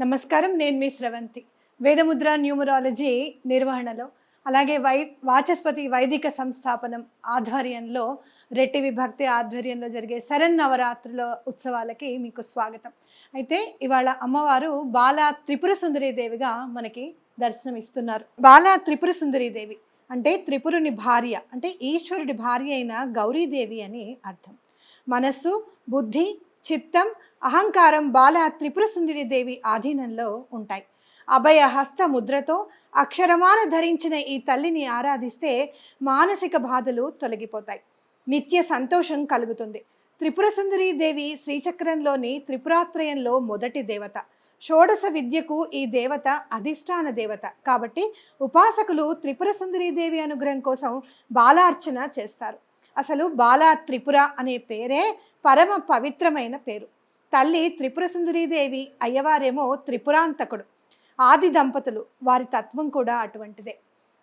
నమస్కారం. నేను మీ స్రవంతి. వేదముద్ర న్యూమరాలజీ నిర్వహణలో అలాగే వాచస్పతి వైదిక సంస్థాపనం ఆధ్వర్యంలో రెట్టి విభక్తి ఆధ్వర్యంలో జరిగే శరన్నవరాత్రుల ఉత్సవాలకి మీకు స్వాగతం. అయితే ఇవాళ అమ్మవారు బాలా త్రిపుర సుందరీ దేవిగా మనకి దర్శనం ఇస్తున్నారు. బాలా త్రిపుర సుందరీ దేవి అంటే త్రిపురుని భార్య, అంటే ఈశ్వరుడి భార్య అయిన గౌరీదేవి అని అర్థం. మనస్సు, బుద్ధి, చిత్తం, అహంకారం బాల త్రిపుర సుందరి దేవి ఆధీనంలో ఉంటాయి. అభయ హస్త ముద్రతో అక్షరమాల ధరించిన ఈ తల్లిని ఆరాధిస్తే మానసిక బాధలు తొలగిపోతాయి, నిత్య సంతోషం కలుగుతుంది. త్రిపుర సుందరి దేవి శ్రీచక్రంలోని త్రిపురాత్రయంలో మొదటి దేవత. షోడశ విద్యకు ఈ దేవత అధిష్టాన దేవత కాబట్టి ఉపాసకులు త్రిపుర సుందరి దేవి అనుగ్రహం కోసం బాలార్చన చేస్తారు. అసలు బాలా త్రిపుర అనే పేరే పరమ పవిత్రమైన పేరు. తల్లి త్రిపుర సుందరీదేవి, అయ్యవారేమో త్రిపురాంతకుడు. ఆది దంపతులు, వారి తత్వం కూడా అటువంటిదే.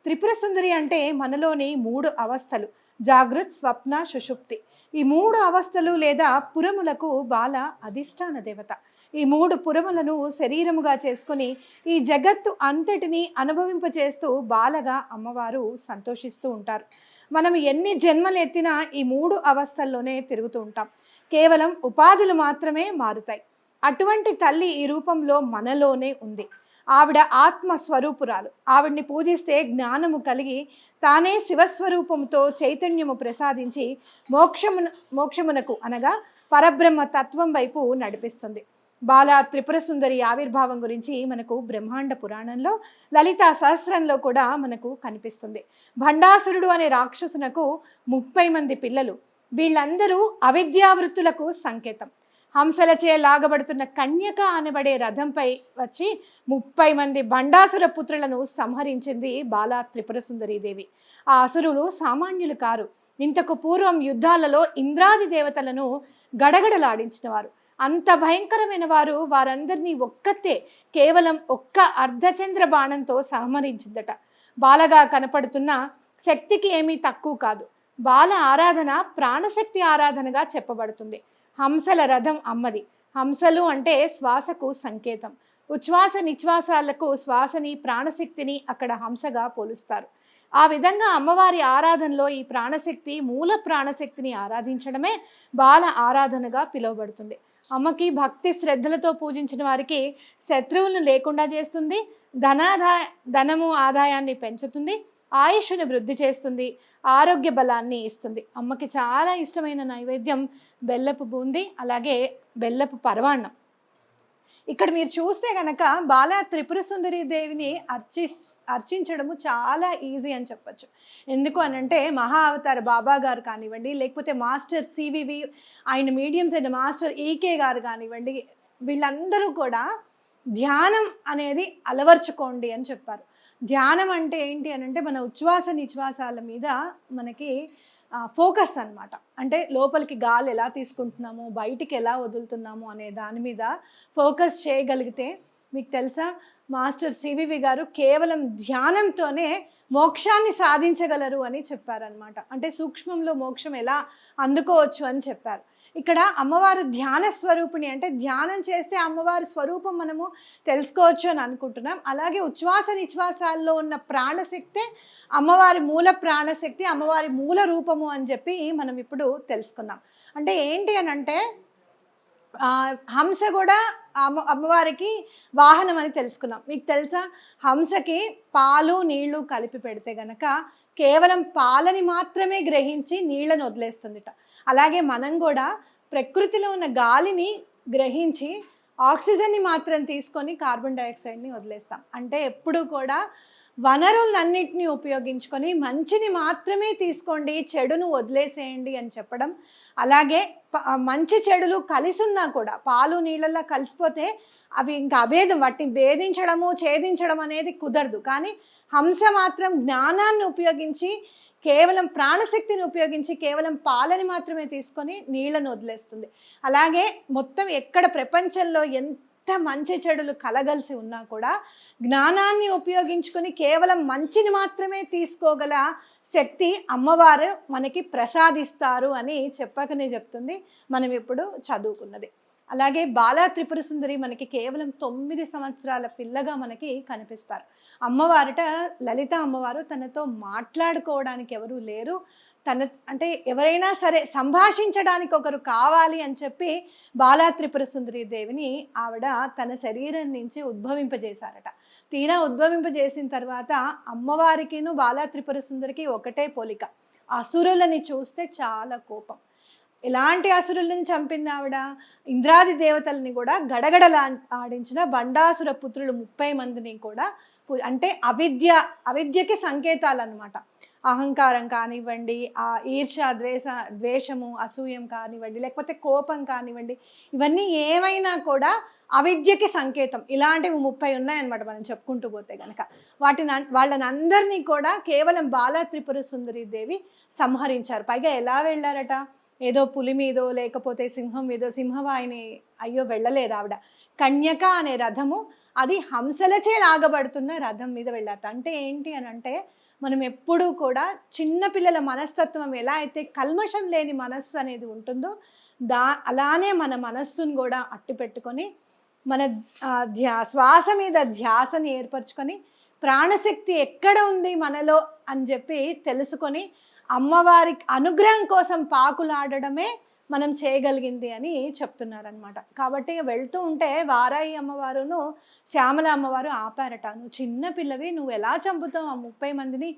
త్రిపుర సుందరి అంటే మనలోని 3 అవస్థలు, జాగృత్, స్వప్న, సుషుప్తి. ఈ 3 అవస్థలు లేదా పురములకు బాల అధిష్టాన దేవత. ఈ 3 పురములను శరీరముగా చేసుకుని ఈ జగత్తు అంతటిని అనుభవింపచేస్తూ బాలగా అమ్మవారు సంతోషిస్తూ ఉంటారు. మనం ఎన్ని జన్మలు ఎత్తినా ఈ 3 అవస్థల్లోనే తిరుగుతూ ఉంటాం. కేవలం ఉపాధులు మాత్రమే మారుతాయి. అటువంటి తల్లి ఈ రూపంలో మనలోనే ఉంది. ఆవిడ ఆత్మస్వరూపురాలు. ఆవిడ్ని పూజిస్తే జ్ఞానము కలిగి తానే శివస్వరూపంతో చైతన్యము ప్రసాదించి మోక్షమునకు అనగా పరబ్రహ్మ తత్వం వైపు నడిపిస్తుంది. బాలా త్రిపుర సుందరి ఆవిర్భావం గురించి మనకు బ్రహ్మాండ పురాణంలో లలితా సహస్రంలో కూడా మనకు కనిపిస్తుంది. భండాసురుడు అనే రాక్షసునకు 30 మంది పిల్లలు. వీళ్ళందరూ అవిద్యావృత్తులకు సంకేతం. హంసలచే లాగబడుతున్న కన్యక అనబడే రథంపై వచ్చి 30 మంది బండాసుర పుత్రులను సంహరించింది బాలా త్రిపుర సుందరీదేవి. ఆ అసురులు సామాన్యులు కారు. ఇంతకు పూర్వం యుద్ధాలలో ఇంద్రాది దేవతలను గడగడలాడించిన వారు. అంత భయంకరమైన వారు. వారందరినీ ఒక్కతే కేవలం ఒక్క అర్ధచంద్ర బాణంతో సంహరించిందట. బాలగా కనపడుతున్న శక్తికి ఏమీ తక్కువ కాదు. బాల ఆరాధన ప్రాణశక్తి ఆరాధనగా చెప్పబడుతుంది. హంసల రథం అమ్మది. హంసలు అంటే శ్వాసకు సంకేతం. ఉచ్ఛ్వాస నిశ్వాసాలకు శ్వాసని, ప్రాణశక్తిని అక్కడ హంసగా పోలుస్తారు. ఆ విధంగా అమ్మవారి ఆరాధనలో ఈ ప్రాణశక్తి, మూల ప్రాణశక్తిని ఆరాధించడమే బాల ఆరాధనగా పిలువబడుతుంది. అమ్మకి భక్తి శ్రద్ధలతో పూజించిన వారికి శత్రువులను లేకుండా చేస్తుంది. ధనము ఆదాయాన్ని పెంచుతుంది. ఆయుష్ను వృద్ధి చేస్తుంది. ఆరోగ్య బలాన్ని ఇస్తుంది. అమ్మకి చాలా ఇష్టమైన నైవేద్యం బెల్లపు బూంది, అలాగే బెల్లపు పరవాన్నం. ఇక్కడ మీరు చూస్తే కనుక బాలా త్రిపుర సుందరి దేవిని అర్చించడము చాలా ఈజీ అని చెప్పచ్చు. ఎందుకు అనంటే మహా అవతార బాబా గారు కానివ్వండి, లేకపోతే మాస్టర్ సివివి, ఆయన మీడియంస్ అయిన మాస్టర్ ఈకే గారు కానివ్వండి, వీళ్ళందరూ కూడా ధ్యానం అనేది అలవర్చుకోండి అని చెప్పారు. ధ్యానం అంటే ఏంటి అని అంటే మన ఉచ్ఛ్వాస నిశ్వాసాల మీద మనకి ఫోకస్ అన్నమాట. అంటే లోపలికి గాలి ఎలా తీసుకుంటున్నాము, బయటికి ఎలా వదులుతున్నాము అనే దాని మీద ఫోకస్ చేయగలిగితే, మీకు తెలుసా మాస్టర్ సివివి గారు కేవలం ధ్యానంతోనే మోక్షాన్ని సాధించగలరు అని చెప్పారనమాట. అంటే సూక్ష్మంలో మోక్షం ఎలా అందుకోవచ్చు అని చెప్పారు. ఇక్కడ అమ్మవారు ధ్యాన స్వరూపిణి, అంటే ధ్యానం చేస్తే అమ్మవారి స్వరూపం మనము తెలుసుకోవచ్చు అని అనుకుంటున్నాం. అలాగే ఉచ్ఛ్వాస నిశ్వాసాల్లో ఉన్న ప్రాణశక్తే అమ్మవారి మూల ప్రాణశక్తి, అమ్మవారి మూల రూపము అని చెప్పి మనం ఇప్పుడు తెలుసుకున్నాం. అంటే ఏంటి అని అంటే హంస కూడా అమ్మవారికి వాహనం అని తెలుసుకున్నాం. మీకు తెలుసా, హంసకి పాలు నీళ్లు కలిపి పెడితే గనక కేవలం పాలని మాత్రమే గ్రహించి నీళ్లను వదిలేస్తుందిట. అలాగే మనం కూడా ప్రకృతిలో ఉన్న గాలిని గ్రహించి ఆక్సిజన్ని మాత్రం తీసుకొని కార్బన్ డైఆక్సైడ్ని వదిలేస్తాం. అంటే ఎప్పుడు కూడా వనరులన్నింటినీ ఉపయోగించుకొని మంచిని మాత్రమే తీసుకోండి, చెడును వదిలేసేయండి అని చెప్పడం. అలాగే మంచి చెడులు కలిసి ఉన్నా కూడా పాలు నీళ్ళల్లో కలిసిపోతే అవి ఇంకా అభేదం, వాటిని భేదించడము ఛేదించడం అనేది కుదరదు. కానీ హంస మాత్రం జ్ఞానాన్ని ఉపయోగించి కేవలం ప్రాణశక్తిని ఉపయోగించి కేవలం పాలని మాత్రమే తీసుకొని నీళ్లను వదిలేస్తుంది. అలాగే మొత్తం ఎక్కడ ప్రపంచంలో ఎంత మంచి చెడులు కలగలిసి ఉన్నా కూడా జ్ఞానాన్ని ఉపయోగించుకొని కేవలం మంచిని మాత్రమే తీసుకోగల శక్తి అమ్మవారు మనకి ప్రసాదిస్తారు అని చెప్పకనే చెప్తుంది మనం ఇప్పుడు చదువుకున్నది. అలాగే బాలా త్రిపుర సుందరి మనకి కేవలం 9 సంవత్సరాల పిల్లగా మనకి కనిపిస్తారు. అమ్మవారట లలిత అమ్మవారు తనతో మాట్లాడుకోవడానికి ఎవరు లేరు. అంటే ఎవరైనా సరే సంభాషించడానికి ఒకరు కావాలి అని చెప్పి బాలా త్రిపుర సుందరి దేవిని ఆవిడ తన శరీరం నుంచి ఉద్భవింపజేశారట. తీరా ఉద్భవింపజేసిన తర్వాత అమ్మవారికిను బాలా త్రిపుర సుందరికి ఒకటే పోలిక. అసురులని చూస్తే చాలా కోపం. ఎలాంటి అసురులను చంపింది ఆవిడ? ఇంద్రాది దేవతల్ని కూడా గడగడలా ఆడించిన బండాసుర పుత్రులు 30 మందిని కూడా అంటే అవిద్యకి సంకేతాలు అనమాట. అహంకారం కానివ్వండి, ఆ ఈర్ష్య, ద్వేషము, అసూయం కానివ్వండి, లేకపోతే కోపం కానివ్వండి, ఇవన్నీ ఏమైనా కూడా అవిద్యకి సంకేతం. ఇలాంటివి 30 ఉన్నాయన్నమాట మనం చెప్పుకుంటూ పోతే కనుక. వాళ్ళని అందరినీ కూడా కేవలం బాలా త్రిపుర సుందరి దేవి సంహరించారు. పైగా ఎలా వెళ్ళారట? ఏదో పులి మీదో లేకపోతే సింహం మీదో, సింహవాహిని అయ్యో వెళ్ళలేదు ఆవిడ. కన్యక అనే రథము, అది హంసలచే లాగబడుతున్న రథం మీద వెళ్ళారట. అంటే ఏంటి అని అంటే, మనం ఎప్పుడూ కూడా చిన్నపిల్లల మనస్తత్వం ఎలా అయితే కల్మషం లేని మనస్సు అనేది ఉంటుందో అలానే మన మనస్సును కూడా అట్టి పెట్టుకొని మన శ్వాస మీద ధ్యాసని ఏర్పరచుకొని ప్రాణశక్తి ఎక్కడ ఉంది మనలో అని చెప్పి తెలుసుకొని అమ్మవారి అనుగ్రహం కోసం పాకులాడడమే మనం చేయగలిగింది అని చెప్తున్నారనమాట. కాబట్టి వెళ్తూ ఉంటే వారాయి అమ్మవారును శ్యామల అమ్మవారు ఆపారట. నువ్వు చిన్న పిల్లవి, నువ్వు ఎలా చంపుతావు ఆ 30 మందిని,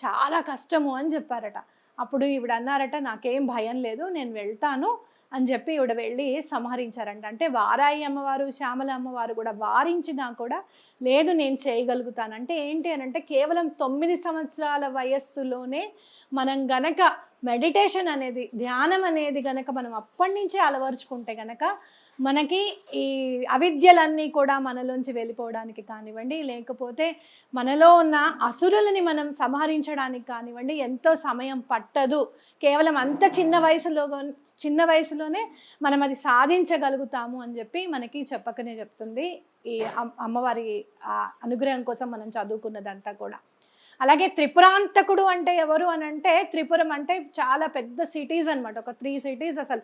చాలా కష్టము అని చెప్పారట. అప్పుడు ఈవిడ అన్నారట, నాకేం భయం లేదు, నేను వెళ్తాను అని చెప్పి ఈవిడ వెళ్ళి సంహరించారంట. అంటే వారాయి అమ్మవారు శ్యామల అమ్మవారు కూడా వారించినా కూడా లేదు నేను చేయగలుగుతాను. అంటే ఏంటి అని అంటే, కేవలం 9 సంవత్సరాల వయస్సులోనే మనం గనక మెడిటేషన్ అనేది, ధ్యానం అనేది గనక మనం అప్పటి నుంచే అలవరుచుకుంటే గనక మనకి ఈ అవిద్యలన్నీ కూడా మనలోంచి వెళ్ళిపోవడానికి కానివ్వండి, లేకపోతే మనలో ఉన్న అసురులని మనం సంహరించడానికి కానివ్వండి ఎంతో సమయం పట్టదు. కేవలం అంత చిన్న వయసులోనే మనం అది సాధించగలుగుతాము అని చెప్పి మనకి చెప్పకనే చెప్తుంది ఈ అమ్మవారి అనుగ్రహం కోసం మనం చదువుకున్నదంతా కూడా. అలాగే త్రిపురాంతకుడు అంటే ఎవరు అని అంటే, త్రిపురం అంటే చాలా పెద్ద సిటీస్ అనమాట. ఒక 3 సిటీస్. అసలు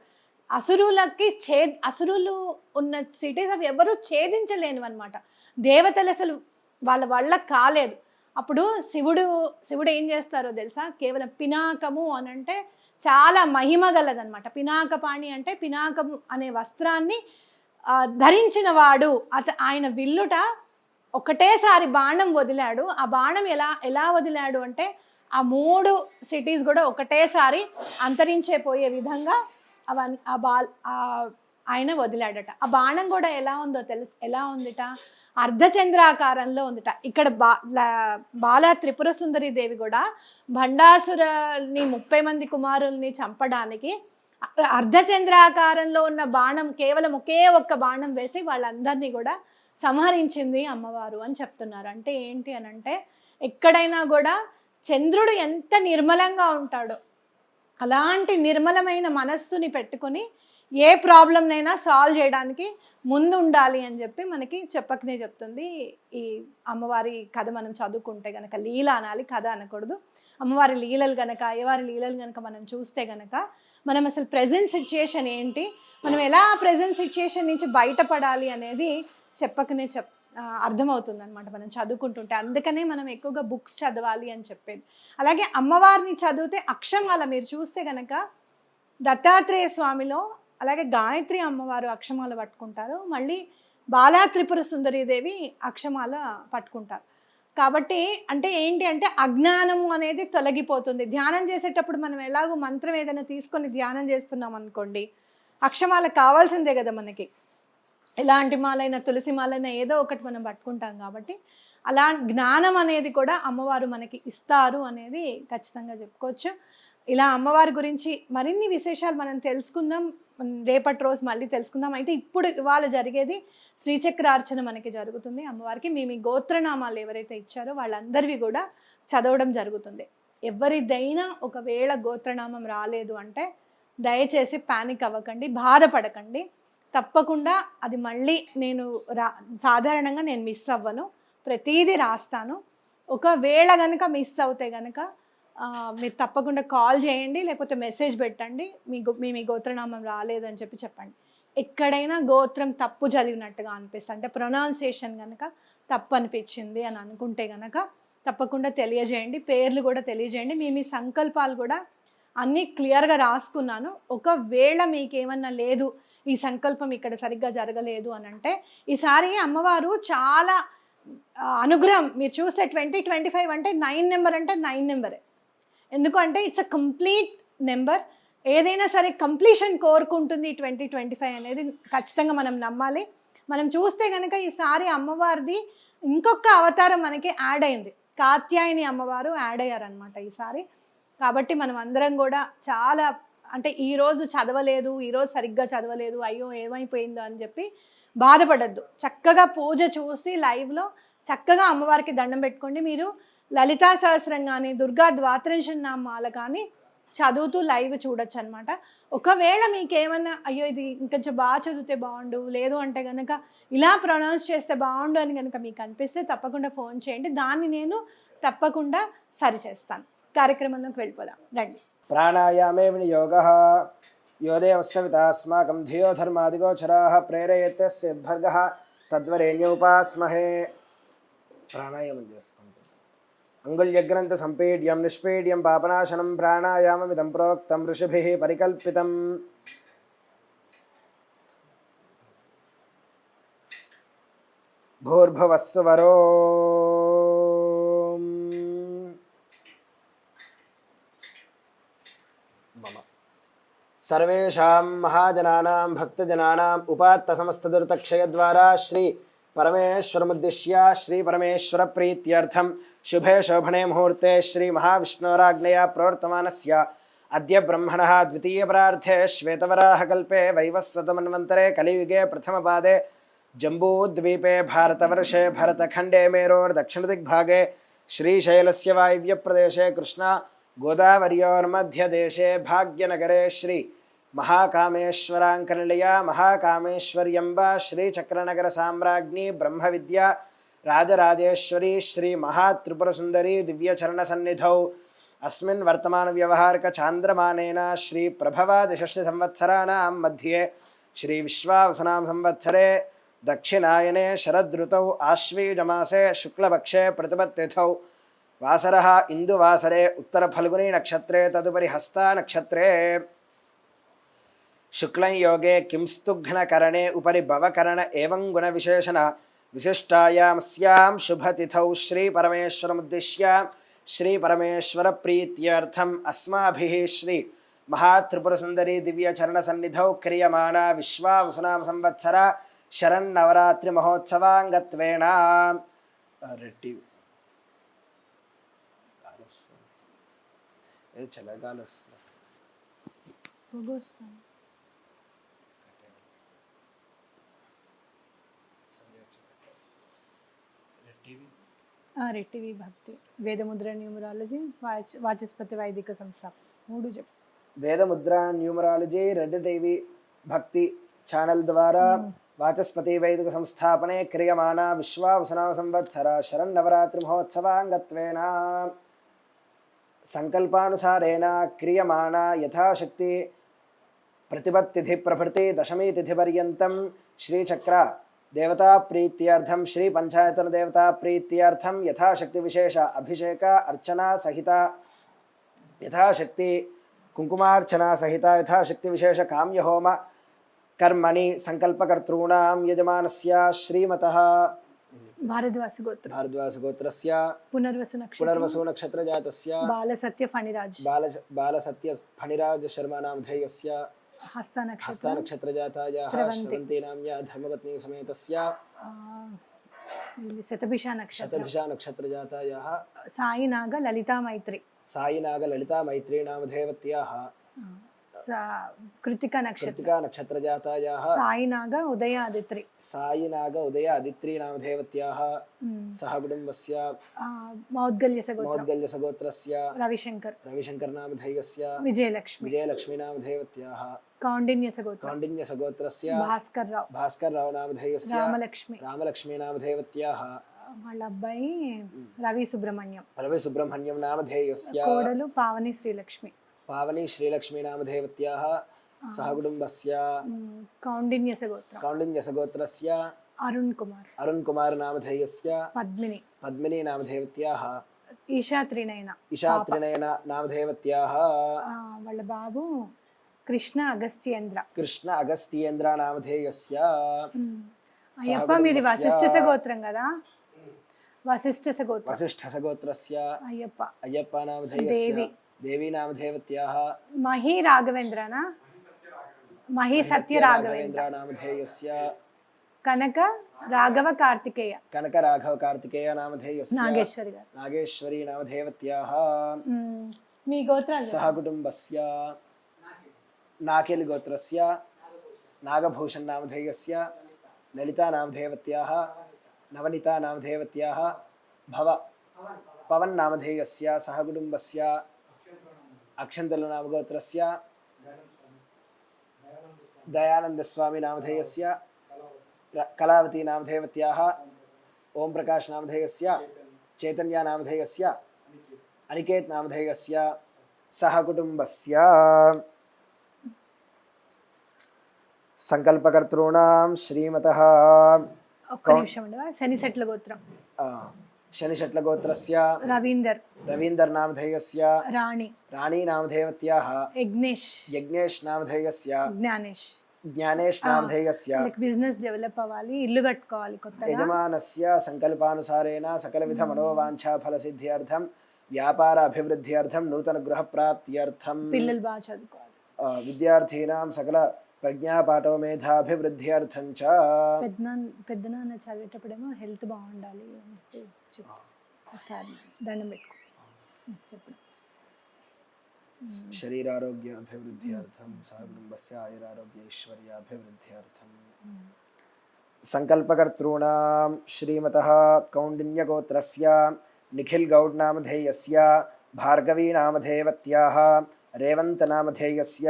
అసురులు ఉన్న సిటీస్ అవి ఎవరు ఛేదించలేనివి అనమాట. దేవతలు అసలు వాళ్ళ కాలేదు. అప్పుడు శివుడు ఏం చేస్తారో తెలుసా? కేవలం పినాకము అని అంటే చాలా మహిమ గలదనమాట. పినాకపాణి అంటే పినాకము అనే వస్త్రాన్ని ధరించిన వాడు. ఆయన విల్లుట ఒకటేసారి బాణం వదిలాడు. ఆ బాణం ఎలా వదిలాడు అంటే, ఆ 3 సిటీస్ కూడా ఒకటేసారి అంతరించిపోయే విధంగా ఆయన వదిలాడట. ఆ బాణం కూడా ఎలా ఉందిట? అర్ధచంద్రాకారంలో ఉందిట. ఇక్కడ బాలా త్రిపుర సుందరి దేవి కూడా భండాసురని 30 మంది కుమారుల్ని చంపడానికి అర్ధచంద్రాకారంలో ఉన్న బాణం, కేవలం ఒకే ఒక్క బాణం వేసి వాళ్ళందరినీ కూడా సంహరించింది అమ్మవారు అని చెప్తున్నారు. అంటే ఏంటి అని అంటే, ఎక్కడైనా కూడా చంద్రుడు ఎంత నిర్మలంగా ఉంటాడో అలాంటి నిర్మలమైన మనస్సుని పెట్టుకొని ఏ ప్రాబ్లంనైనా సాల్వ్ చేయడానికి ముందు ఉండాలి అని చెప్పి మనకి చెప్పకనే చెప్తుంది ఈ అమ్మవారి కథ. మనం చదువుకుంటే గనక, లీల అనాలి, కథ అనకూడదు. అమ్మవారి లీలలు గనక, అయ్యవారి లీలలు గనక మనం చూస్తే గనక మనం అసలు ప్రజెంట్ సిచ్యుయేషన్ ఏంటి, మనం ఎలా ప్రజెంట్ సిచ్యుయేషన్ నుంచి బయటపడాలి అనేది చెప్పకనే అర్థమవుతుంది అనమాట మనం చదువుకుంటుంటే. అందుకనే మనం ఎక్కువగా బుక్స్ చదవాలి అని చెప్పేది. అలాగే అమ్మవారిని చదివితే అక్షమాల మీరు చూస్తే గనక దత్తాత్రేయ స్వామిలో, అలాగే గాయత్రి అమ్మవారు అక్షమాల పట్టుకుంటారు, మళ్ళీ బాలా త్రిపుర సుందరీదేవి అక్షమాల పట్టుకుంటారు. కాబట్టి అంటే ఏంటి అంటే, అజ్ఞానము అనేది తొలగిపోతుంది. ధ్యానం చేసేటప్పుడు మనం ఎలాగో మంత్రం ఏదైనా తీసుకొని ధ్యానం చేస్తున్నాం అనుకోండి, అక్షమాల కావాల్సిందే కదా మనకి. ఎలాంటి మాలైనా, తులసి మాలైనా ఏదో ఒకటి మనం పట్టుకుంటాం. కాబట్టి అలా జ్ఞానం అనేది కూడా అమ్మవారు మనకి ఇస్తారు అనేది ఖచ్చితంగా చెప్పుకోవచ్చు. ఇలా అమ్మవారి గురించి మరిన్ని విశేషాలు మనం తెలుసుకుందాం రేపటి రోజు, మళ్ళీ తెలుసుకుందాం. అయితే ఇప్పుడు ఇవాళ జరిగేది శ్రీచక్రార్చన మనకి జరుగుతుంది అమ్మవారికి. మీ గోత్రనామాలు ఎవరైతే ఇచ్చారో వాళ్ళందరివి కూడా చదవడం జరుగుతుంది. ఎవరిదైనా ఒకవేళ గోత్రనామం రాలేదు అంటే దయచేసి పానిక్ అవ్వకండి, బాధపడకండి. తప్పకుండా అది మళ్ళీ నేను సాధారణంగా నేను మిస్ అవ్వను, ప్రతిదీ రాస్తాను. ఒకవేళ కనుక మిస్ అవుతే కనుక మీరు తప్పకుండా కాల్ చేయండి, లేకపోతే మెసేజ్ పెట్టండి, మీ గోత్రనామం రాలేదని చెప్పండి. ఎక్కడైనా గోత్రం తప్పు చదివినట్టుగా అనిపిస్తుంది, అంటే ప్రొనౌన్సియేషన్ కనుక తప్పు అనిపించింది అని అనుకుంటే కనుక తప్పకుండా తెలియజేయండి. పేర్లు కూడా తెలియజేయండి. మీ సంకల్పాలు కూడా అన్నీ క్లియర్గా రాసుకున్నాను. ఒకవేళ మీకేమన్నా లేదు, ఈ సంకల్పం ఇక్కడ సరిగ్గా జరగలేదు అని అంటే, ఈసారి అమ్మవారు చాలా అనుగ్రహం. మీరు చూస్తే 2025 అంటే 9 నెంబర్ అంటే 9 నెంబరే. ఎందుకంటే ఇట్స్ అ కంప్లీట్ నెంబర్. ఏదైనా సరే కంప్లీషన్ కోరుకుంటుంది 2025 అనేది ఖచ్చితంగా మనం నమ్మాలి. మనం చూస్తే కనుక ఈసారి అమ్మవారిది ఇంకొక అవతారం మనకి యాడ్ అయింది. కాత్యాయని అమ్మవారు యాడ్ అయ్యారనమాట ఈసారి. కాబట్టి మనం అందరం కూడా చాలా, అంటే ఈరోజు చదవలేదు, ఈరోజు సరిగ్గా చదవలేదు, అయ్యో ఏమైపోయిందో అని చెప్పి బాధపడద్దు. చక్కగా పూజ చూసి లైవ్లో చక్కగా అమ్మవారికి దండం పెట్టుకోండి. మీరు లలితా సహస్రం కానీ దుర్గా ద్వాత్రింశ నామాల కానీ చదువుతూ లైవ్ చూడొచ్చు అనమాట. ఒకవేళ మీకు ఏమన్నా అయ్యో ఇది ఇంకొంచెం బాగా చదివితే బాగుండు, లేదు అంటే కనుక ఇలా ప్రొనౌన్స్ చేస్తే బాగుండు అని కనుక మీకు అనిపిస్తే తప్పకుండా ఫోన్ చేయండి. దాన్ని నేను తప్పకుండా సరిచేస్తాను. కార్యక్రమంలోకి వెళ్ళిపోదాం రండి. ప్రాణాయామే వినియోగః యోదేవస్సవితాస్మాకం ధియో ధర్మాదిగోచరాः ప్రేరయత్యస్యద్భర్గः తద్వరేణ్యోపాస్మహే. ప్రాణాయామం చేసుకుంటాం. అంగుళ్యగ్రంథ సంపీడ్యం నిష్పీడ్యం పాపనాశనం ప్రాణాయామమిదం ప్రోక్తం ఋషిభిః పరికల్పితం. భూర్భువస్సువరో सर्वेषां महाजनानां भक्तजनानां उपात्त समस्तदुरितक्षयद्वारा श्री परमेश्वरमुद्दिश्य श्री परमेश्वर प्रीत्यर्थं शुभे शोभने मुहूर्ते श्री महाविष्णोराज्ञया प्रवर्तमानस्य अद्य ब्रह्मणः द्वितीयपरार्धे श्वेतवराहकल्पे वैवस्वतमन्वन्तरे कलियुगे प्रथमपादे जम्बूद्वीपे भारतवर्षे भरतखण्डे मेरोर्दक्षिणदिग्भागे श्रीशैलस्य वायव्यप्रदेशे कृष्णा गोदावर्योर्मध्यदेशे भाग्यनगरे श्री महाकामेश्वराङ्कनिलया महाकामेश्वर्यम्बा श्रीचक्रनगर साम्राज्ञी ब्रह्मविद्या राजराजेश्वरी श्री महात्रिपुरसुन्दरी दिव्यचरणसन्निधौ अस्मिन् वर्तमानव्यवहारिक चान्द्रमानेन श्री प्रभवादिषष्टि संवत्सराणां मध्ये श्री विश्वावसुनाम संवत्सरे दक्षिणायने शरदृतौ आश्वीजमासे शुक्लपक्षे प्रतिपत्तिथौ वासरः इंदुवासरे उत्तर फल्गुनी नक्षत्रे तदुपरि हस्ता नक्षत्रे शुक्लं योगे किंस्तुघ्नकरणे उपरि भवकरण एवं गुणविशेषण विशिष्टायामस्यां शुभतिथौ श्री परमेश्वरमुद्दिश्य श्री परमेश्वर प्रीत्यर्थम् अस्माभिः श्री महात्रिपुरसुन्दरी दिव्यचरणसन्निधौ क्रियमाणा विश्वावसुनाम संवत्सर शरन्नवरात्रि महोत्सवांगत्वेन చల్లగాలి రెట్టివి భక్తి వేదముద్ర న్యూమరాలజీ వాచస్పతి వైదిక సంస్థాపన 3 చెప్పు. వేదముద్ర న్యూమరాలజీ రెడ్డిదేవి భక్తి ఛానల్ ద్వారా వాచస్పతి వైదిక సంస్థాపనే క్రియమాణ విశ్వావసనామ సంవత్సర శరన్నవరాత్రి మహోత్సవాంగత్వేన संकल्पानुसारेण क्रियमाणा यथाशक्ति प्रतिपत्तिथि प्रभृति दशमी तिथि पर्यन्तं श्रीचक्र देवता प्रीत्यर्थं श्री पंचायतन देवता प्रीत्यर्थं यथाशक्ति विशेष अभिषेक अर्चना सहित यथाशक्ति कुंकुमार्चना सहित यथाशक्ति विशेष काम्य होम कर्मणि संकल्पकर्तॄणां यजमानस्य श्रीमतः भारद्वाज गोत्रस्य पुनर्वसु नक्षत्र जातस्य बालसत्य फणिराज शर्मा नामधेयस्य हस्ता नक्षत्र जातायाः श्रवन्ती नाम्या धर्मपत्नी समेतस्य शतभिषा नक्षत्र जातायाः साईनाग ललिता मैत्री नामधेयवत्याः कृतिका नक्षत्र जातायाः साईनाग उदय आदित्री नामधेयवत्याः सह कुटुम्बस्य मौद्गल्यसगोत्रस्य रविशंकर नामधेयस्य विजयलक्ष्मी नामधेयवत्याः कौंडिन्यसगोत्रस्य भास्करराव नामधेयस्य रामलक्ष्मी नामधेयवत्याः వాళ్ళ అబ్బాయి రవి సుబ్రహ్మణ్యం नामधेयस्य కోడలు పావని శ్రీలక్ష్మి नामधेयवत्याः सह कुटुम्बस्य कौण्डिन्यसगोत्रं कौण्डिन्यसगोत्रस्य अरुण् कुमार नामधेयस्य पद्मिनी नामधेयवत्याः ఈషా త్రినయన नामधेयवत्याः వాళ్ళ బాబు కృష్ణ अगस्त्येन्द्र नामधेयस्य అయ్యప్ప మీది వశిష్ఠ సగోత్రం కదా वसिष्ठसगोत्रस्य अय्यप्प नामधेयस्य देवी नामधेयवत्याः मही सत्य राघवेन्द्र नामधेयस्य कनक राघव कार्तिकेय नामधेयस्य नागेश्वरी नामधेयवत्याः మీ గోత్రాలు सह कुटुम्बस्य नाकेल गोत्रस्य नागभूषण नामधेयस्य ललिता नामधेयवत्याः नवनीता नामधेयवत्याः पवन नामधेयस्य सह कुटुम्बस्य अक्षन्तल नामगोत्रस्य दयानन्दस्वामी नामधेयस्य कलावती नामधेयवत्याः ओम प्रकाश नामधेयस्य चैतन्य नामधेयस्य अनिकेत नामधेयस्य सह कुटुम्बस्य संकल्पकर्तॄणां श्रीमतः शनिशट्लगोत्रस्य रवींदर नामधेयस्य राणी नामधेयवत्याः यज्ञेश नामधेयस्य ज्ञानेश नामधेयस्य बिजनेस डेवलप अव्वाली इल्लु कट्टुकोवाली कोत्तगा यजमानस्य संकल्पानुसारेण सकलविध मनोवांछा फलसिद्ध्यर्थं व्यापार अभिवृद्ध्यर्थं नूतन गृह प्राप्त्यर्थं पिल्ललु बागा चदुकोवाली विद्यार्थीनां सकल ప్రజ్ఞాపాఠో మేధాభివృద్ధ్యర్థం చ పెద్దనాన్న చదివేటప్పుడేమో హెల్త్ బాగుండాలి అంటే దండం పెట్టుకో చెప్పండి శరీరారోగ్య అభివృద్ధ్యర్థం సహకుటుంబస్య ఆయురారోగ్య ఐశ్వర్యాభివృద్ధ్యర్థం సంకల్పకర్తॄణాం శ్రీమతః కౌండిన్యగోత్రస్య నిఖిల్ గౌడ్ నామధేయస్య భార్గవీ నామధేయవత్యాः రేవంత్ నామధేయస్య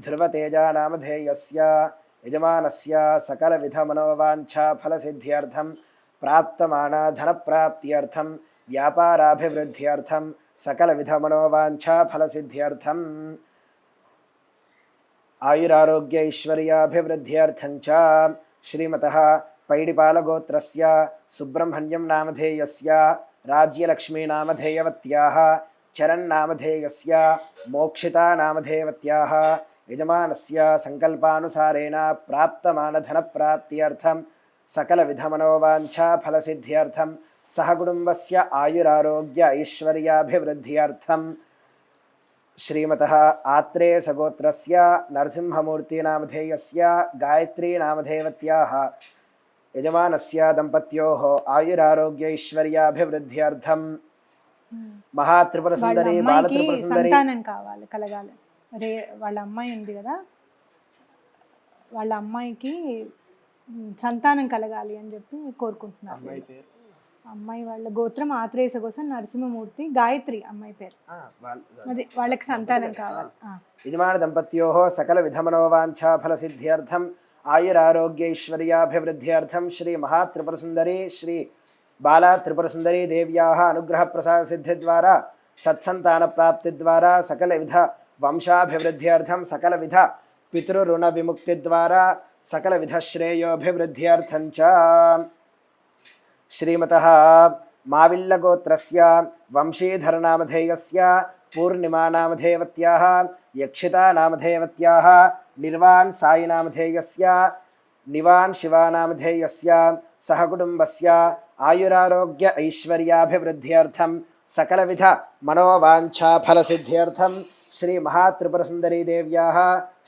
ध्रुवतेजा नामधेयस्य यजमानस्य सकलविध मनोवांछा फलसिद्ध्यर्थं प्राप्तमाना धनप्राप्त्यर्थं व्यापाराभिवृद्ध्यर्थं सकलविध मनोवांछा फलसिद्ध्यर्थं आयुरारोग्य ऐश्वर्याभिवृद्ध्यर्थं च श्रीमतः पैडिपालगोत्रस्य सुब्रह्मण्यं नामधेयस्य राज्यलक्ष्मी नामधेयवत्याः चरन् नामधेयस्य मोक्षिता नामधेयवत्याः यजमानस्य संकल्पानुसारेण प्राप्तमानधनप्राप्त्यर्थं सकलविधमनोवांछा फलसिद्ध्यर्थं सहकुटुम्बस्य आयुरारोग्य ऐश्वर्याभिवृद्ध्यर्थं श्रीमतः आत्रेयसगोत्रस्य नरसिंहमूर्तिनामधेयस्य गायत्री नामधेयवत्याः यजमानस्य दम्पत्योः आयुरारोग्य ऐश्वर्याभिवृद्ध्यर्थं महात्रिपुर सुंदरी बालत्रिपुर सुंदरी సంతానం కావాలి కలగాలి రే వాళ్ళ అమ్మాయి ఉంది కదా వాళ్ళ అమ్మాయికి సంతానం కలగాలి అని చెప్పి కోరుకుంటున్నారు అమ్మాయి వాళ్ళ గోత్రం ఆత్రేయస కోసం నరసింహమూర్తి గాయత్రి అమ్మాయి పేరు అదే వాళ్ళకి సంతానం కావాలి యజమాన దంపత్యోః సకల విధమనోవాంఛా ఫలసిద్ధ్యర్థం ఆయురారోగ్య ఐశ్వర్యాభివృద్ధ్యర్థం శ్రీ మహాత్రిపుర సుందరి శ్రీ बाला त्रिपुर सुंदरी देव्याः अनुग्रह प्रसाद सिद्धि द्वारा सत्संतान प्राप्ति द्वारा सकल विध वंशाभिवृद्ध्यर्थं सकल विध पितृऋण विमुक्ति द्वारा सकल विध श्रेयोभिवृद्ध्यर्थं च श्रीमतः माविल्लगोत्रस्य वंशीधर नामधेयस्य पूर्णिमा नामधेयवत्याः यक्षिता नामधेयवत्याः निर्वाण साई नामधेयस्य निवान शिवा नामधेयस्य सहकुटुम्बस्य आयुरारोग्य ऐश्वर्याभिवृद्ध्यर्थं सकलविध मनोवांछा फलसिद्ध्यर्थं श्री महात्रिपुर सुंदरी देव्याः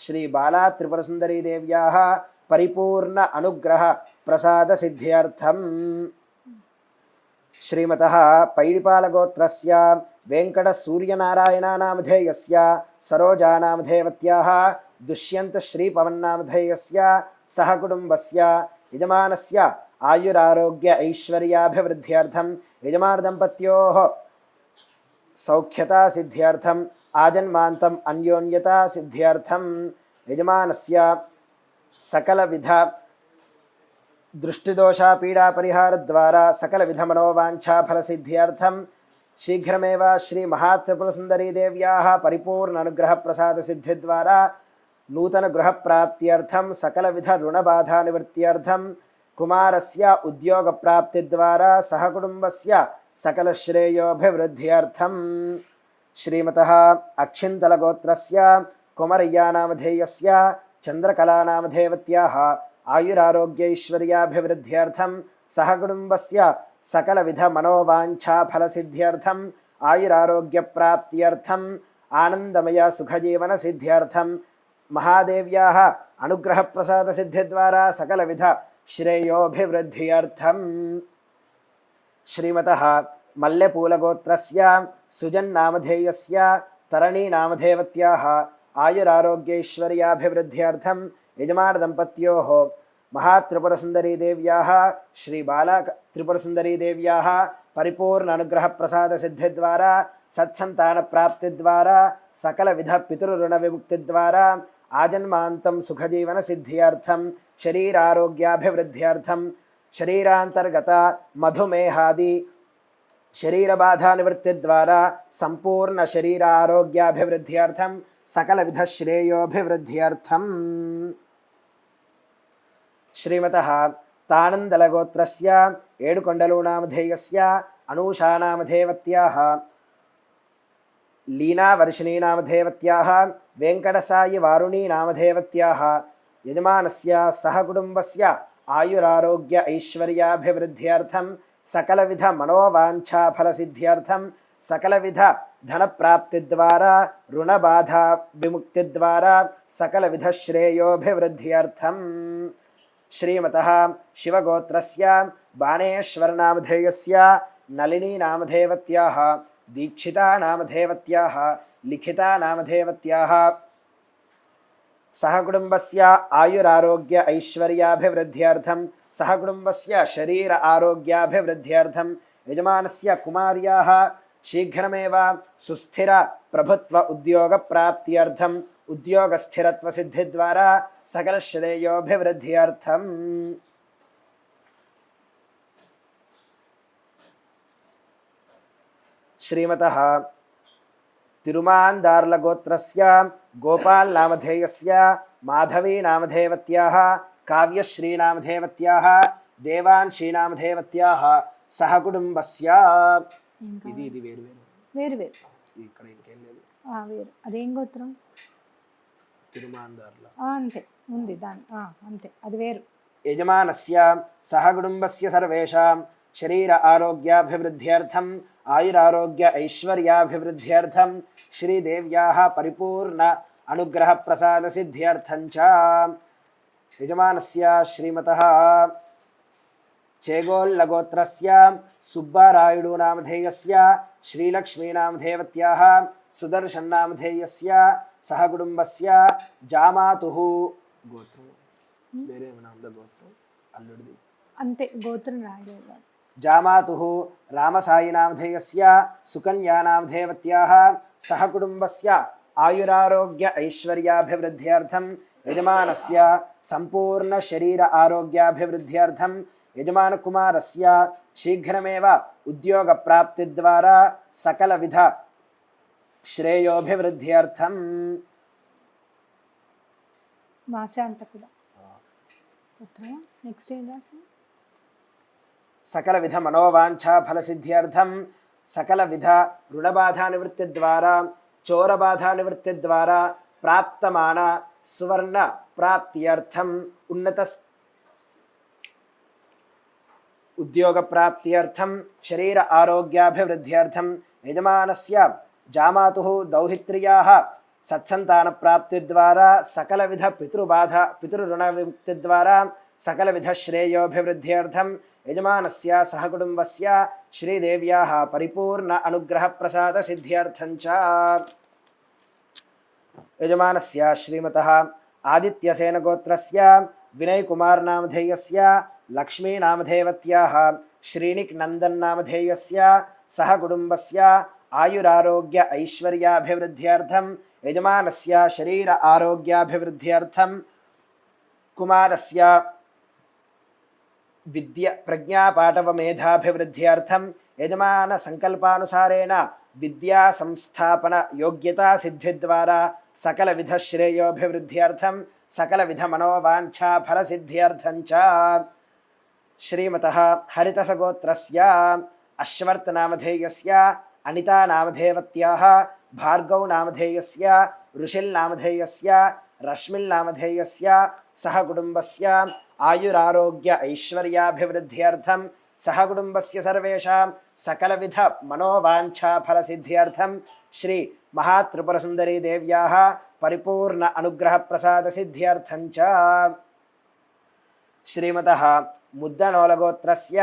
श्री बाला त्रिपुर सुंदरी देव्याः परिपूर्ण अनुग्रह प्रसाद सिद्ध्यर्थं श्रीमतः पैडिपालगोत्रस्य वेंकट सूर्यनारायण नामधेयस्य सरोजा नामधेयवत्याः दुष्यंत श्री पवन नामधेयस्य सहकुटुम्बस्य यजमानस्य आयुरारोग्य ऐश्वर्याभिवृद्ध्यर्थं यजमान दंपत्योः सौख्यता सिद्ध्यर्थं आजन्मान्तम् अन्योन्यता सिद्ध्यर्थं यजमानस्य सकलविध दृष्टिदोषा पीडा परिहार द्वारा सकलविध मनोवांछा फलसिद्ध्यर्थं शीघ्रमेव श्री महात्रिपुर सुंदरी देव्याः परिपूर्ण अनुग्रह प्रसाद सिद्धि द्वारा नूतनगृहप्राप्त्यर्थं सकलविधऋणबाधानिवृत्त्यर्थं कुमारस्य उद्योगप्राप्तिद्वारा सहकुटुम्बस्य सकलश्रेयोभिवृद्ध्यर्थं श्रीमतः अक्षिन्तलगोत्रस्य कुमरय्यानामधेयस्य चन्द्रकलानामधेवत्याः आयुरारोग्यैश्वर्याभिवृद्ध्यर्थं सहकुटुम्बस्य सकलविधमनोवाञ्छाफलसिद्ध्यर्थं आयुरारोग्यप्राप्त्यर्थम् आनन्दमय सुखजीवनसिद्ध्यर्थं महादेव्याः अनुग्रहप्रसादसिद्धिद्वारा सकलविध श्रेयोभिवृद्ध्यर्थं श्रीमतः मल्लेपूलगोत्रस्य सुजन्नामधेयस्य तरणीनामधेवत्याः आयुरारोग्यैश्वर्याभिवृद्ध्यर्थं यजमानदम्पत्योः महात्रिपुरसुन्दरीदेव्याः श्रीबालात्रिपुरसुन्दरीदेव्याः परिपूर्ण अनुग्रहप्रसादसिद्धिद्वारा सत्सन्तानप्राप्तिद्वारा सकलविधपितृऋणविमुक्तिद्वारा आजन्मान्तं सुखजीवनसिद्ध्यर्थं शरीरारोग्याभिवृद्ध्यर्थं शरीरान्तर्गत मधुमेहादि शरीरबाधानिवृत्तिद्वारा सम्पूर्ण शरीरारोग्याभिवृद्ध्यर्थं सकलविधश्रेयोभिवृद्ध्यर्थं श्रीमतः तानन्दलगोत्रस्य एडुकोण्डलूनामधेयस्य अनूषानामधेवत्याः लीनावर्षिणीनामधेवत्याः वेङ्कटसायिवारुणीनामधेवत्याः यजमानस्य सहकुटुम्बस्य आयुरारोग्य ऐश्वर्याभिवृद्ध्यर्थं सकलविधमनोवाञ्छाफलसिद्ध्यर्थं सकलविधधनप्राप्तिद्वारा ऋणबाधाविमुक्तिद्वारा सकलविधश्रेयोभिवृद्ध्यर्थं श्रीमतः शिवगोत्रस्य बाणेश्वरनामधेयस्य नलिनीनामधेवत्याः दीक्षितानामधेवत्याः लिखितानामधेवत्याः सहकुटुम्बस्य आयुरारोग्य ऐश्वर्याभिवृद्ध्यर्थं सहकुटुम्बस्य शरीर आरोग्याभिवृद्ध्यर्थं यजमानस्य कुमार्याः शीघ्रमेव सुस्थिर प्रभुत्व उद्योगप्राप्त्यर्थं उद्योगस्थिरत्वसिद्धिद्वारा सकलश्रेयोभिवृद्ध्यर्थं श्रीमतः तिरुमान्दार्लगोत्रस्य गोपालनामधेयस्य माधवीनामधेवत्याः काव्यश्रीनामधेवत्याः देवांशीनामधेवत्याः सहकुटुम्बस्य ఇది ఇది వేరు వేరు వేరు ఇక్కడ ఇంకేం లేదు వేరు అదేం గోత్రం తిరుమాందార్ల అంతే ఉంది దాని అంతే అది వేరు యజమానస్య सहकुटुम्बस्य सर्वेषां शरीर आरोग्याभिवृद्ध्यर्थं आयुरारोग्य ऐश्वर्याभिवृद्ध्यर्थं श्रीदेव्याः परिपूर्ण अनुग्रहप्रसादसिद्ध्यर्थं च यजमानस्य श्रीमतः चेगोल्लगोत्रस्य सुब्बारायुडुनामधेयस्य श्रीलक्ष्मीनामधेवत्याः सुदर्शन्नामधेयस्य सहकुटुम्बस्य जामातुः गोत्रं వేరే ఏమన్నా గోత్రం అల్లుడిది అంతే గోత్రం రాయలేదు जामातुः रामसायिनामधेयस्य सुकन्यानामधेवत्याः सहकुटुम्बस्य आयुरारोग्य ऐश्वर्याभिवृद्ध्यर्थं यजमानस्य सम्पूर्ण शरीर आरोग्याभिवृद्ध्यर्थं यजमानकुमारस्य शीघ्रमेव उद्योगप्राप्तिद्वारा सकलविध श्रेयोभिवृद्ध्यर्थं మాశాంతకుల పుత్రమా నెక్స్ట్ ఏం రాసి सकलविध मनोवाञ्छाफलसिद्ध्यर्थं सकलविध ऋणबाधानिवृत्तिद्वारा चोरबाधानिवृत्तिद्वारा प्राप्तमान सुवर्ण प्राप्त्यर्थम् उन्नत उद्योगप्राप्त्यर्थं शरीर आरोग्याभिवृद्ध्यर्थं यजमानस्य जामातुः दौहित्र्याः सत्सन्तानप्राप्तिद्वारा सकलविध पितृऋणविमुक्तिद्वारा सकलविधश्रेयोभिवृद्ध्यर्थं यजमानस्य सहकुटुम्बस्य श्रीदेव्याः परिपूर्ण अनुग्रहप्रसादसिद्ध्यर्थं च यजमानस्य श्रीमतः आदित्यसेनगोत्रस्य विनयकुमारनामधेयस्य लक्ष्मीनामधेवत्याः श्रीनिक्नन्दन्नामधेयस्य सहकुटुम्बस्य आयुरारोग्य ऐश्वर्याभिवृद्ध्यर्थं यजमानस्य शरीर आरोग्याभिवृद्ध्यर्थं कुमारस्य विद्या प्रज्ञापाटवमेधाभिवृद्ध्यर्थं यजमान संकल्पानुसारेण विद्या संस्थापन योग्यता सिद्धिद्वारा सकलविधश्रेयोभिवृद्ध्यर्थं सकलविधमनोवाञ्छाफलसिद्ध्यर्थं च श्रीमतः हरितसगोत्रस्य अश्वर्तनामधेयस्य अनितानामधेयवत्याः भार्गवनामधेयस्य ऋषिल्नामधेयस्य रश्मिल्नामधेयस्य सह कुटुम्बस्य आयुरारोग्य ऐश्वर्याभिवृद्ध्यर्थं सह कुटुम्बस्य सर्वेषां सकलविध मनोवाञ्छाफलसिद्ध्यर्थं श्री महात्रिपुरसुन्दरी देव्याः परिपूर्ण अनुग्रहप्रसादसिद्ध्यर्थं च श्रीमतः मुद्दनोलगोत्रस्य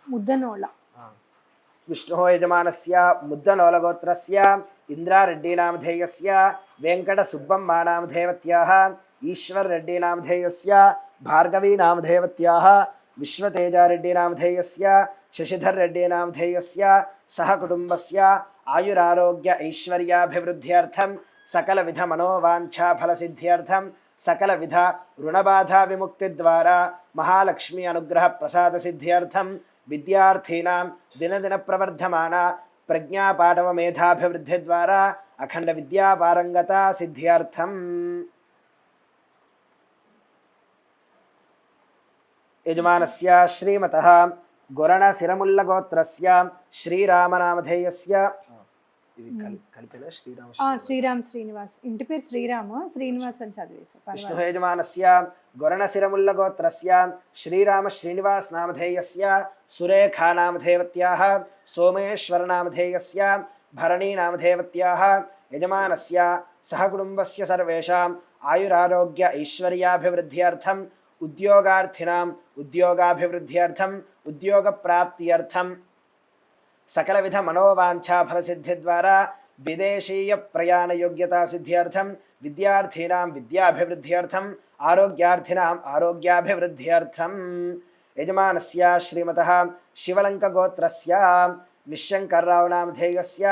ముద్దనోళ్ళ विष्णुः यजमानस्य मुद्दनोलगोत्रस्य इन्द्रारेड्डीनामधेयस्य वेङ्कटसुब्बम्मानामधेयवत्याः ईश्वररेड्डीनामधेयस्य भार्गवीनामधेयवत्याः विश्वतेजारेड्डीनामधेयस्य शशिधररेड्डीनामधेयस्य सह कुटुम्बस्य आयुरारोग्य ऐश्वर्याभिवृद्ध्यर्थं सकलविधमनोवाञ्छाफलसिद्ध्यर्थं सकलविध ऋणबाधाविमुक्तिद्वारा महालक्ष्मी अनुग्रहप्रसादसिद्ध्यर्थं विद्यार्थीनां दिनदिनप्रवर्धमाना प्रज्ञापाटवमेधाभिवृद्धिद्वारा अखण्डविद्यापारङ्गता सिद्ध्यर्थम् यजमानस्य श्रीमतः गोरणसिरमुल्लगोत्रस्य श्रीरामनामधेयस्य శ్రీరామ్ శ్రీనివాస్ ఇంటి పేరు శ్రీరామ శ్రీనివాస్ అని చదివేశా विष्णुः यजमानस्य गोरणसिरमुल्लगोत्रस्य श्रीरामश्रीनिवासनामधेयस्य सुरेखानामधेयवत्याः सोमेश्वरनामधेयस्य भरणीनामधेयवत्याः यजमानस्य सहकुटुम्बस्य सर्वेषाम् आयुरारोग्य ऐश्वर्याभिवृद्ध्यर्थम् उद्योगार्थिनाम् उद्योगाभिवृद्ध्यर्थम् उद्योगप्राप्त्यर्थम् सकलविध मनोवाञ्छाफलसिद्धिद्वारा विदेशीय प्रयाणयोग्यता सिद्ध्यर्थं विद्यार्थीनां विद्याभिवृद्ध्यर्थम् आरोग्यार्थिनाम् आरोग्याभिवृद्ध्यर्थं यजमानस्य श्रीमतः शिवलङ्कगोत्रस्य निश्शङ्कररावनामधेयस्य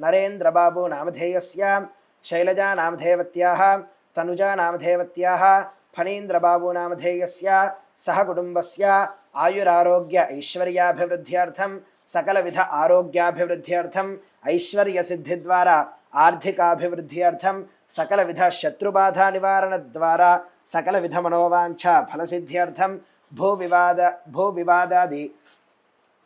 नरेन्द्रबाबुनामधेयस्य शैलजानामधेयवत्याः तनुजानामधेयवत्याः फणीन्द्रबाबुनामधेयस्य सह कुटुम्बस्य आयुरारोग्य ऐश्वर्याभिवृद्ध्यर्थं सकलविध आरोग्याभिवृद्ध्यर्थं ऐश्वर्यसिद्धिद्वारा आर्थिकाभिवृद्ध्यर्थं सकलविध शत्रुबाधा निवारणद्वारा सकलविध मनोवाञ्छा फलसिद्ध्यर्थं भूविवादादि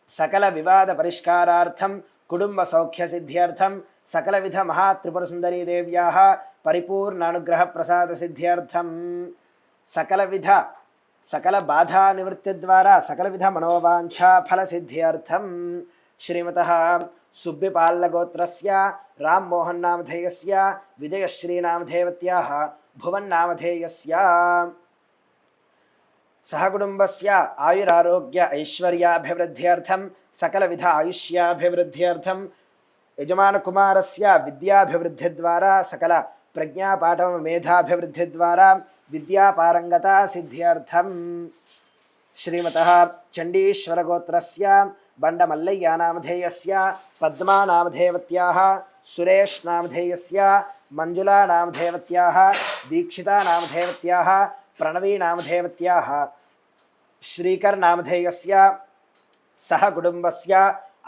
सकल विवाद परिष्कारार्थं कुटुम्बसौख्यसिद्ध्यर्थं सकलविध महात्रिपुरसुन्दरी देव्याः परिपूर्ण अनुग्रहप्रसादसिद्ध्यर्थं सकलविध सकल बाधा निवृत्तिद्वारा सकलविध मनोवाञ्छा फलसिद्ध्यर्थं श्रीमतः सुब्बिपाल्लगोत्रस्य राममोहन्नामधेयस्य विजयश्रीनामधेयवत्याः भुवन्नामधेयस्य सहकुटुम्बस्य आयुरारोग्य ऐश्वर्याभिवृद्ध्यर्थं सकलविध आयुष्याभिवृद्ध्यर्थं यजमानकुमारस्य विद्याभिवृद्धिद्वारा सकल प्रज्ञापाटवमेधाभिवृद्धिद्वारा विद्यापारङ्गता सिद्ध्यर्थं श्रीमतः चण्डीश्वरगोत्रस्य बण्डमल्लय्यनामधेयस्य पद्मानामधेयवत्याः सुरेशनामधेयस्य मञ्जुलानामधेयवत्याः दीक्षितानामधेयवत्याः प्रणवीनामधेयवत्याः श्रीकरनामधेयस्य सह कुटुम्बस्य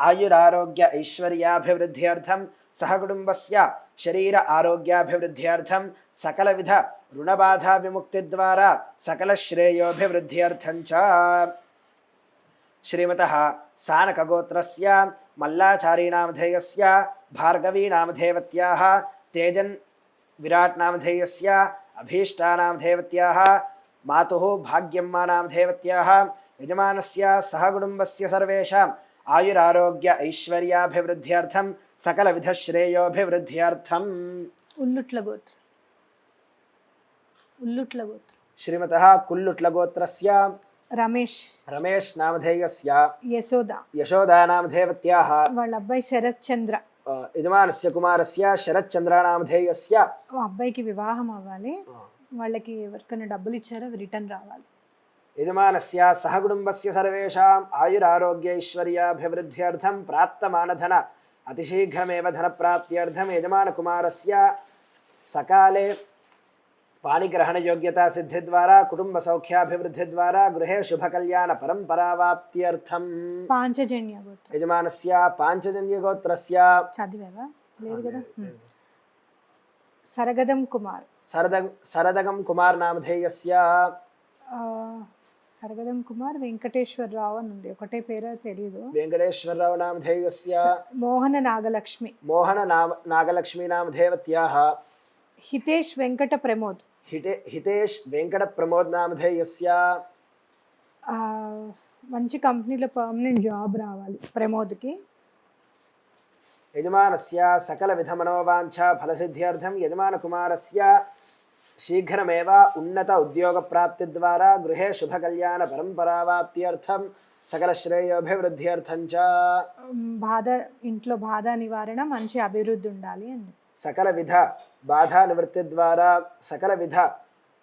आयुरारोग्य ऐश्वर्याभिवृद्ध्यर्थं सह कुटुम्बस्य शरीर आरोग्याभिवृद्ध्यर्थं सकलविध ऋणबाधा विमुक्तिद्वारा सकलश्रेयोभिवृद्ध्यर्थं च श्रीमतः सानकगोत्रस्य मल्लाचारीनामधेयस्य भार्गवीनामधेयवत्याः तेजन् विराट्नामधेयस्य अभीष्टानामधेयवत्याः मातुः भाग्यम्मानामधेयवत्याः यजमानस्य सहकुटुम्बस्य सर्वेषाम् आयुरारोग्य ऐश्वर्याभिवृद्ध्यर्थं सकलविधश्रेयोभिवृद्ध्यर्थम् उल्लुट्लगोत्र श्रीमतः कुल्लुट्लगोत्रस्य रमेश नामधेयस्य यशोदा नामधेयवत्याः వాళ్ళ అబ్బాయి శరత్ చంద్ర यजमानस्य कुमारस्य शरच्चंद्र नामधेयस्य అబ్బాయికి వివాహం అవ్వాలి వాళ్ళకి ఎవరికైనా డబ్బులు ఇచ్చారో అవి రిటర్న్ రావాలి यजमानस्य सहकुटुम्बस्य सर्वेषाम् आयुरारोग्यैश्वर्याभिवृद्ध्यर्थं प्राप्तमानधन अतिशीघ्रमेव धनप्राप्त्यर्थं यजमानकुमारस्य सकाले పాణిగ్రహణయోగ్యతా సిద్ధి ద్వారా కుటుంబ సౌఖ్యాభివృద్ధి ద్వారా గృహే శుభకళ్యాణ పరంపరావాప్త్యర్థం పాంచజన్య గోత్రం యజమానస్య పాంచజన్యగోత్రస్య చదివావా లేదు కదా సరగదం కుమార్ సరదగం కుమార్ నామధేయస్య ఆ, సరగదం కుమార్ వెంకటేశ్వరరావు అని ఉంది, ఒకటే పేరు తెలియదు. వెంకటేశ్వరరావు నామధేయస్య మోహన నాగలక్ష్మి, మోహన నాగలక్ష్మీ నామధేవత్యాః హితేష్ వెంకట ప్రమోద్, హితేష్ వెంకట ప్రమోద్ నామధేయస్య ఆ, మంచి కంపెనీలో పర్మనెంట్ జాబ్ రావాలి ప్రమోద్కి. యజమానస్య సకల విధ మనోవాంఛా ఫలసిద్ధ్యర్థం యజమాన కుమారస్య శీఘ్రమేవ ఉన్నత ఉద్యోగ ప్రాప్తి ద్వారా గృహే శుభ కళ్యాణ పరంపరావాప్త్యర్థం సకల శ్రేయోభివృద్ధ్యర్థం చ బాధ, ఇంట్లో బాధ నివారణ, మంచి అభివృద్ధి ఉండాలి అని. సకల విధ బాధా నివృత్తి ద్వారా సకల విధ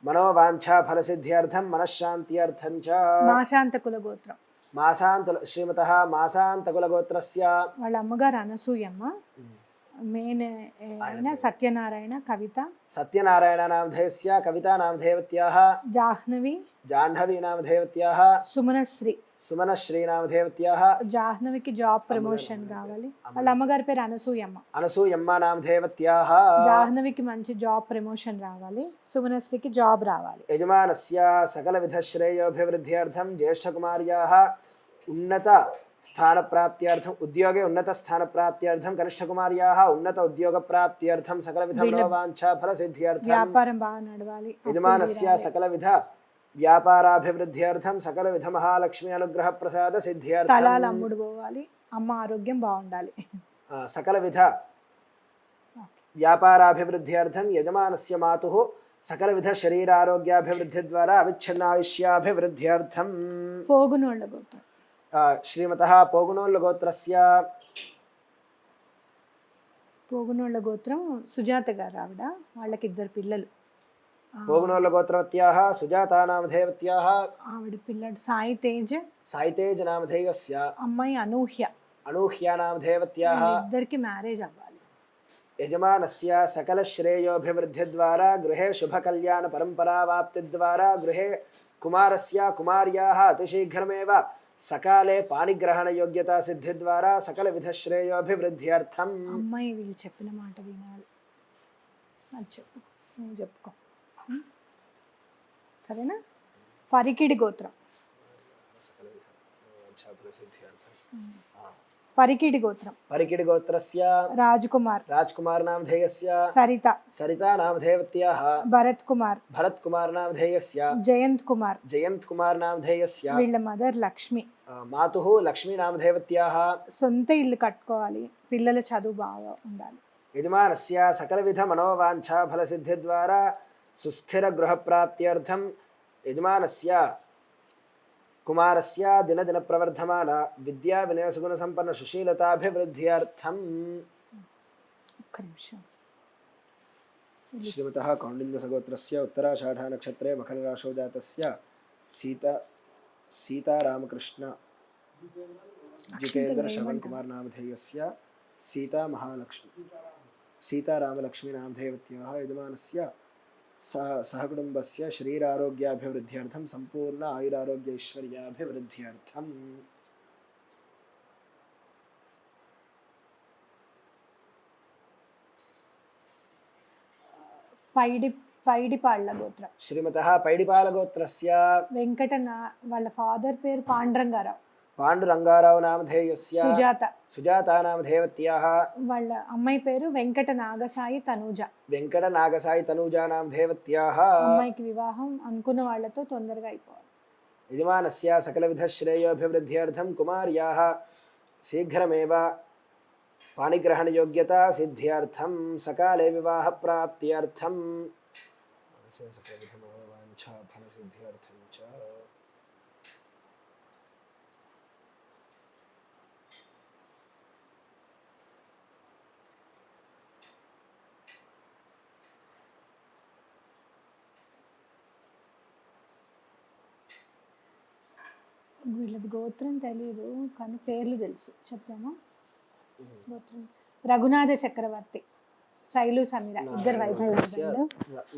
మనోవాంఛా ఫలసిద్ధ్యర్థం మనశ్శాంత్యర్థం చ మాశాంతకుల గోత్రం, శ్రీమతః మాసాంతకుల గోత్రస్య వాళ్ళ అమ్మగారు అనసూయమ్మ, మెయిన్ అయిన సత్యనారాయణ, కవిత, సత్యనారాయణ నామధేయస్య కవితా నామధేవత్యాః జాహ్నవి, జాహ్నవి నామధేవత్యాః సుమనశ్రీ. సుమనశ్రీ నామధేవత్యాః జాహ్నవికి జాబ్ ప్రమోషన్ కావాలి, వాళ్ళ అమ్మగారి పేరు అనసూయమ్మ. అనసూయమ్మ నామధేవత్యాః జాహ్నవికి మంచి జాబ్ ప్రమోషన్ రావాలి, సుమనశ్రీకి జాబ్ రావాలి. యజమానస్య సకల విధ శ్రేయోభివృద్ధ్యర్థం జ్యేష్ఠకుమార్యాः ఉన్నత స్థాన ప్రాప్త్యర్థం ఉద్యోగే ఉన్నత స్థాన ప్రాప్త్యర్థం కనిష్ఠకుమార్యాः ఉన్నత ఉద్యోగ ప్రాప్త్యర్థం సకల విధ మనోవాంఛా ఫలసిద్ధ్యర్థం వ్యాపారం బాగా నడవాలి. యజమానస్య సకల విధ వ్యాపారాభివృద్ధ్యర్థం సకల విధ మహాలక్ష్మి అనుగ్రహ ప్రసాద సిద్ధ్యర్థం స్థలాలు అమ్ముడు పోవాలి, అమ్మ ఆరోగ్యం బాగుండాలి. సకల విధ వ్యాపారాభివృద్ధ్యర్థం యజమానస్య మాతుః సకల విధ శరీరారోగ్యాభివృద్ధి ద్వారా అవిచ్ఛిన్నాయుష్యాభివృద్ధ్యర్థం పోగునోళ్ళ గోత్రం, శ్రీమతః పోగునోళ్ళ గోత్రస్య పోగునోళ్ళ గోత్రం సుజాత గారు, ఆవిడ, వాళ్ళకి 2 పిల్లలు. పోగునోళ్ళ గోత్రవత్యాः సుజాతా నామధేవత్యాः ఆవిడ పిల్లడు సాయి తేజ్, సాయితేజ్ నామధేయస్య అమ్మాయి అనూహ్య. అనూహ్య నామధేవత్యాः ఇద్దరికి మ్యారేజ్ అవ్వాలి. యజమానస్య సకల శ్రేయోభివృద్ధి ద్వారా గృహే శుభ కళ్యాణ పరంపరావాప్తి ద్వారా గృహే కుమారస్య కుమార్యాः అతిశీఘ్రమేవ సకాలే పాణిగ్రహణ యోగ్యతా సిద్ధి ద్వారా సకల విధ శ్రేయోభివృద్ధ్యర్థం అమ్మాయి వీళ్ళు చెప్పిన మాట వినాలి. అది చెప్పు, నువ్వు చెప్పుకో, సరేనా? పరికిడి గోత్రం, పరికిడి గోత్రం, పరికిడి గోత్రస్య రాజ్కుమార్, రాజ్కుమార్ నామధేయస్య సరిత, సరితా నామధేవత్యాः భరత్ కుమార్, భరత్ కుమార్ నామధేయస్య జయంత్ కుమార్, జయంత్ కుమార్ నామధేయస్య వీళ్ళ మదర్ లక్ష్మి. మాతుః లక్ష్మీ నామధేవత్యాः సొంత ఇల్లు కట్టుకోవాలి, పిల్లల చదువు బాగా ఉండాలి. యజమానస్య సకల విధ మనోవాంఛా ఫలసిద్ధి ద్వారా సుస్థిర గృహ ప్రాప్త్యర్థం యజమానస్య కుమారస్య దినదిన ప్రవర్ధమాన విద్యా వినయ సుగుణ సంపన్న సుశీలతాభివృద్ధ్యర్థం ఒక్క నిమిషం. శ్రీమతః కౌండిన్యసగోత్రస్య ఉత్తరాషాఢ నక్షత్రే మకరరాశౌ జాతస్య సీతారామకృష్ణ జితేంద్ర శ్రవణ్ కుమార్ నామధేయస్య సీతారామలక్ష్మి నామధేవత్యాः యజమానస్య సహకుటుంబస్య శరీరారోగ్యాభివృద్ధ్యర్థం సంపూర్ణ ఆయురారోగ్యైశ్వర్యాభివృద్ధ్యర్థం పైడిపాళ్ళ గోత్రం, శ్రీమతః పైడిపాల గోత్రస్య వాళ్ళ ఫాదర్ పేరు పాండురంగారావు, పాండురంగారావు నామధేయస్య సుజాత, సుజాతా నామధేవత్యాः వాళ్ళ అమ్మాయి పేరు వెంకట నాగసాయి తనూజ. వెంకట నాగసాయి తనూజా నామధేవత్యాः అమ్మాయికి వివాహం అనుకున్న వాళ్ళతో తొందరగా అయిపోవాలి. యజమానస్య సకల విధ శ్రేయోభివృద్ధ్యర్థం కుమార్యాः శీఘ్రమేవ పాణిగ్రహణ యోగ్యతా సిద్ధ్యర్థం సకాలే వివాహ ప్రాప్త్యర్థం సకల విధ మనోవాంఛా ఫలసిద్ధ్యర్థం చ వీళ్ళది గోత్రం తెలియదు కానీ పేర్లు తెలుసు, చెప్తామా? గోత్రం రఘునాథ చక్రవర్తి, శైలు సమీర ఇద్దరు వైఫ్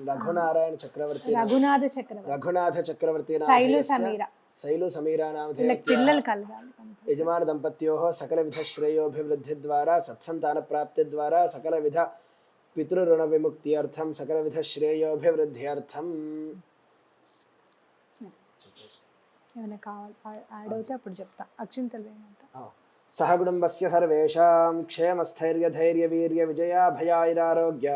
రఘునారాయణ చక్రవర్తి రఘునాథ చక్రవర్తి రఘునాథ చక్రవర్తి శైలు సమీర శైలు సమీరా వీళ్ళకి పిల్లలు కలగాలి. యజమాన దంపత్యోః సకల విధ శ్రేయోభివృద్ధి ద్వారా సత్సంతాన ప్రాప్తి ద్వారా సకల విధ పితృరుణ విముక్త్యర్థం సకల విధ శ్రేయోభివృద్ధ్యర్థం. ఏమైనా కావాలి యాడ్ అవుతే అప్పుడు చెప్తా. అక్షింతలు వేయమంట. సహ కుటుంబస్య సర్వేషాం క్షేమస్థైర్య ధైర్య వీర్య విజయాభయాైరారోగ్య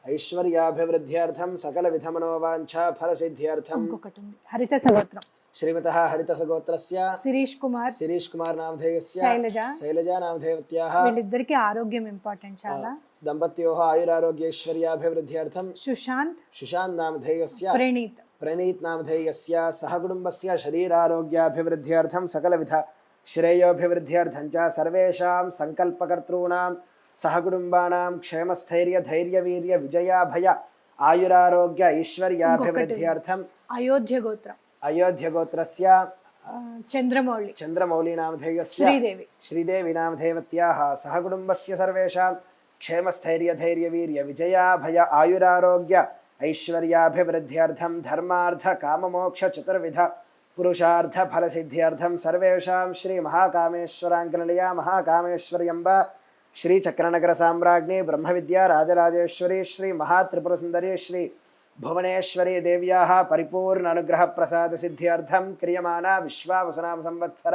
ఐశ్వర్యాభివృద్ధ్యర్థం సకల విధ మనోవాంఛా ఫలసిద్ధ్యర్థం. ఇంకొకటి ఉంది హరిత సగోత్రం. శ్రీమతః హరితసగోత్రస్య శిరీష్ కుమార్ నామధేయస్య శైలజా నామధేయత్యాః వీళ్ళిద్దరికి ఆరోగ్యం ఇంపార్టెంట్ చాలా. దంపత్యోః ఆయురారోగ్యైశ్వర్యాభివృద్ధ్యర్థం సుశాంత్ నామధేయస్య ప్రణీత్ నామధేయస్య సహ కుటుంబస్య శరీరారోగ్యాభివృద్ధ్యర్థం సకలవిధ శ్రేయోభివృద్ధ్యర్థం చ సర్వేషాం సంకల్పకర్తॄణాం సహ కుటుంబానాం క్షేమస్థైర్య ధైర్య వీర్య విజయాభయ ఆయురారోగ్య ఐశ్వర్యాభివృద్ధ్యర్థం. అయోధ్య గోత్రస్య చంద్రమౌళి నామధేయస్య శ్రీదేవి నామధేయవత్యాః సహ కుటుంబస్య సర్వేషాం క్షేమస్థైర్య ధైర్య వీర్య విజయాభయ ఆయురారోగ్య ఐశ్వర్యాభివృద్ధ్యర్థం ధర్మార్థ కామమోక్ష చతుర్విధ పురుషార్థ ఫలసిద్ధ్యర్థం సర్వేషాం శ్రీ మహాకామేశ్వరాంకలయ మహాకామేశ్వర్యంబ శ్రీ చక్రనగర సామ్రాజ్ఞి బ్రహ్మవిద్యా రాజరాజేశ్వరి శ్రీ మహాత్రిపురసుందరి శ్రీ భువనేశ్వరీ దేవ్యాః పరిపూర్ణ అనుగ్రహ ప్రసాద సిద్ధ్యర్థం క్రియమానా విశ్వావసునామ సంవత్సర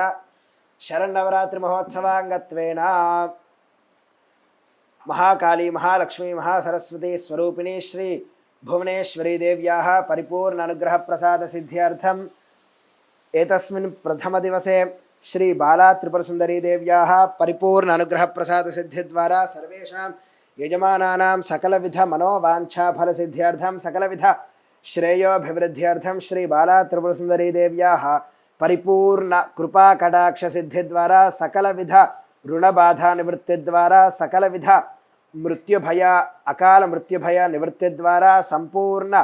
శరన్నవరాత్రి మహోత్సవాంగత్వేన మహాకాళీ మహాలక్ష్మీ మహాసరస్వతి స్వరూపిణి శ్రీ భువనేశ్వరీ దేవ్యాః పరిపూర్ణ అనుగ్రహ ప్రసాద సిద్ధ్యర్థం ఏతస్మిన్ ప్రథమ దివసే శ్రీ బాలా త్రిపురసుందరీ దేవ్యాః పరిపూర్ణ అనుగ్రహ ప్రసాద సిద్ధి ద్వారా సర్వేషాం యజమానానాం సకల విధ మనోవాంఛా ఫల సిద్ధ్యర్థం సకల విధ శ్రేయోభివృద్ధ్యర్థం శ్రీ బాలా త్రిపురసుందరీ దేవ్యాః పరిపూర్ణ కృపా కటాక్ష సిద్ధి ద్వారా సకల విధ రుణబాధా నివృత్తి ద్వారా సకల విధ మృత్యుభయ అకాల మృత్యుభయ నివృత్తి ద్వారా సంపూర్ణ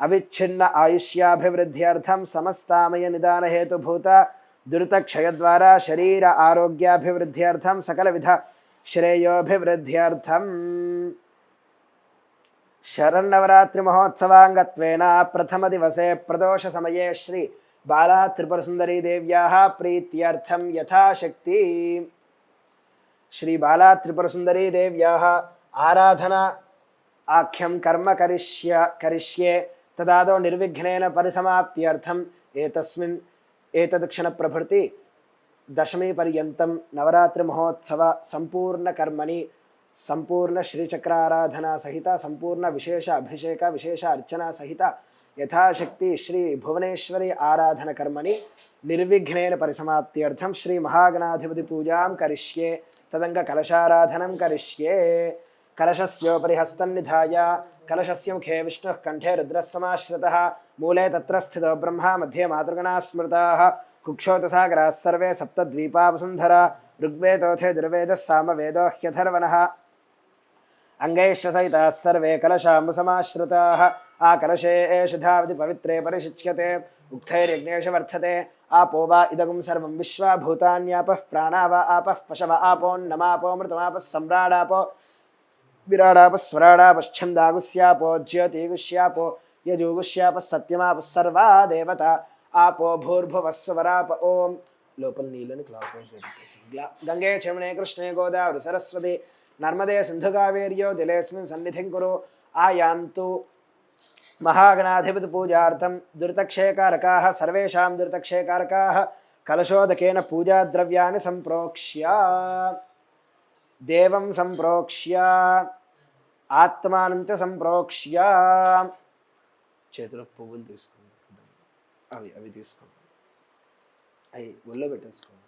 అవిచ్ఛిన్న ఆయుష్యాభివృద్ధ్యర్థం సమస్తామయ నిదాన హేతుభూత దురితక్షయ ద్వారా శరీర ఆరోగ్యాభివృద్ధ్యర్థం సకల విధ శ్రేయోభివృద్ధ్యర్థం. శరన్నవరాత్రి మహోత్సవాంగత్వేన ప్రథమ దివసే ప్రదోష సమయే శ్రీ బాలా త్రిపురసుందరీ దేవ్యాః ప్రీత్యర్థం యథాశక్తి శ్రీ బాలా త్రిపురసుందరీ దేవ్యాః ఆరాధన ఆఖ్యం కర్మ కరిష్యే తదాదో నిర్విఘ్నేన పరిసమాప్త్యర్థం ఏతద్ క్షణ ప్రభృతి దశమి పర్యంతం నవరాత్రి మహోత్సవ సంపూర్ణ కర్మణి సంపూర్ణ శ్రీచక్రారాధన సహిత సంపూర్ణ విశేష అభిషేక విశేష అర్చన సహిత యథాశక్తి శ్రీ భువనేశ్వరి ఆరాధన కర్మణి నిర్విఘ్నేన పరిసమాప్త్యర్థం శ్రీ మహాగణాధిపతి పూజాం కరిష్యే తదంగ కలశారాధనం కరిష్యే. కలశస్యోపరి హస్తం నిధాయ కలశస్య ముఖే విష్ణుః కంఠే రుద్రः సమాశ్రితः మూలే తత్ర స్థితో బ్రహ్మ మధ్యే మాతృగణాः స్మృతాः కుక్షోతసాగరాः సర్వే సప్తద్వీపా వసుంధరా ఋగ్వేదోథే దుర్వేదः సామవేదో హ్యథర్వణः అంగైశ్వసహితాः సర్వే కలశాంబుసమాశ్రితాः ఆ కలశే ఏషధావతి పవిత్రే పరిశిచ్యతే ఉక్తైర్యజ్ఞేష వర్ధతే ఆపో వా ఇదగుం సర్వం విశ్వా భూతాన్యాపః ప్రాణా వా ఆపః పశవ ఆపోన్నమాపో మృతమాపः సమ్రాడాపో విరాడాపः స్వరాడాపశ్చందాగుస్యాపో జ్యోతిగుష్యాపో యజూగుష్యాపः సత్యమాపः సర్వా దేవత ఆపో భూర్భువస్వరాప ఓం. లోపల నీళ్ళని గంగే చమనే కృష్ణే గోదావరి సరస్వతి నర్మదే సింధు కావేర్యో జలేస్మిన్ సన్నిధిం కురు. ఆయాంతు మహాగణాధిపతి పూజార్థం దురితక్షయకారకాः సర్వేషాం దురితక్షయకారకాः కలశోదకేన పూజాద్రవ్యాన్ని సంప్రోక్ష్య దేవం సంప్రోక్ష్య ఆత్మానం చ సంప్రోక్ష్య. చేతిలో పువ్వులు తీసుకోండి, అవి తీసుకోండి, అవి ఒళ్ళో పెట్టేసుకోండి.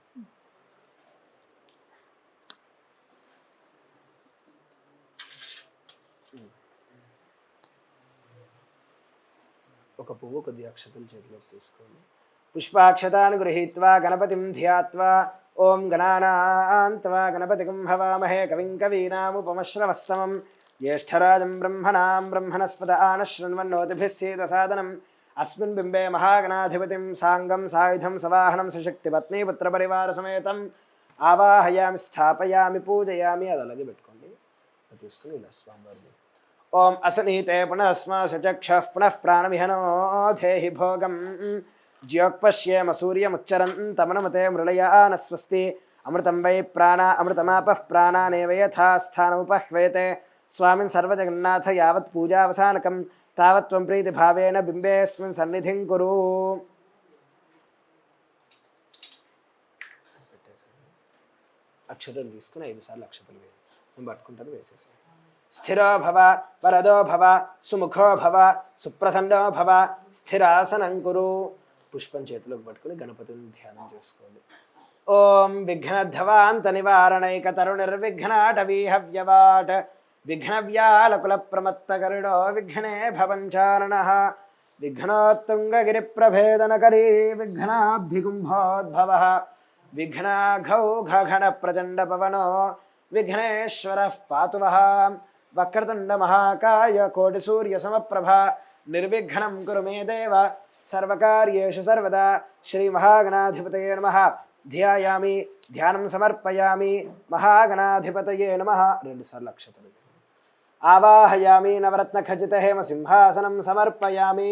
ఒక పువ్వు కొద్ది అక్షతలు చేతిలోకి తీసుకోండి. పుష్పాక్షతాన్ని గృహీత్వా గణపతిం ధ్యాత్వా ఓం గణానాన్త్వా గణపతిం హవామహే కవిం కవీనాముపమశ్రవస్తమం జ్యేష్ఠరాజం బ్రహ్మణస్పద ఆనశృణ్వన్నోతిభిः సీదసాదనం. అస్మిన్ బింబే మహాగణాధిపతిం సాంగం సాయుధం సవాహనం సశక్తిపత్ని పుత్రపరివార సమేతం ఆవాహయామి స్థాపయామి పూజయామి. అది అలాగే పెట్టుకోండి. తీసుకుని ఇలా స్వామివారి ఓం అసనీతే పునఃస్మాసు చక్షః పునః ప్రాణమిహనో ధేహి భోగం జ్యోక్పశ్యేమ సూర్యముచ్చరంతమనుమతే మృళయాన స్వస్తి అమృతం వై ప్రాణ అమృతమాపః ప్రాణానేవ యథా స్థానముపహ్వేతే స్వామిన్ సర్వజగన్నాథ యావత్ పూజావసానకం తావత్ త్వం ప్రీతిభావేన బింబేస్మిన్ సన్నిధిం కురు. అక్షతలు తీసుకుని 5 సార్లు అక్షతలు వేయాలి. నేను పట్టుకుంటాను, వేసేసి. స్థిరో భవ వరదో భవ సుముఖో భవ సుప్రసన్నో భవ స్థిరాసనం కురు. పుష్పం చేతిలోకి పట్టుకుని గణపతిని ధ్యానం చేసుకోండి. ఓం విఘ్నధ్వాంత నివారణైక తరుణిర్విఘ్నాటవీహవ్యవాట్ విఘ్నవ్యాలకుల ప్రమత్తకరుడో విఘ్నే భవంచారణః విఘ్నోత్తుంగగిరిప్రభేదనకరీ విఘ్నాబ్ధికుంభోద్భవః విఘ్నాఘౌఘఘన ప్రచండ పవనో విఘ్నేశ్వరః పాతు వః వక్రతుండ మహాకాయ కోటి సూర్య సమప్రభ నిర్విఘ్నం కురు మే దేవ సర్వకార్యేషు సర్వదా. శ్రీ మహాగణాధిపతయే నమః. ధ్యాయామి, ధ్యానం సమర్పయామి. మహాగణాధిపతయే నమః. 2 సార్లు అక్షతలు. ఆవాహయామి నవరత్న ఖచిత హేమ సింహాసనం సమర్పయామి.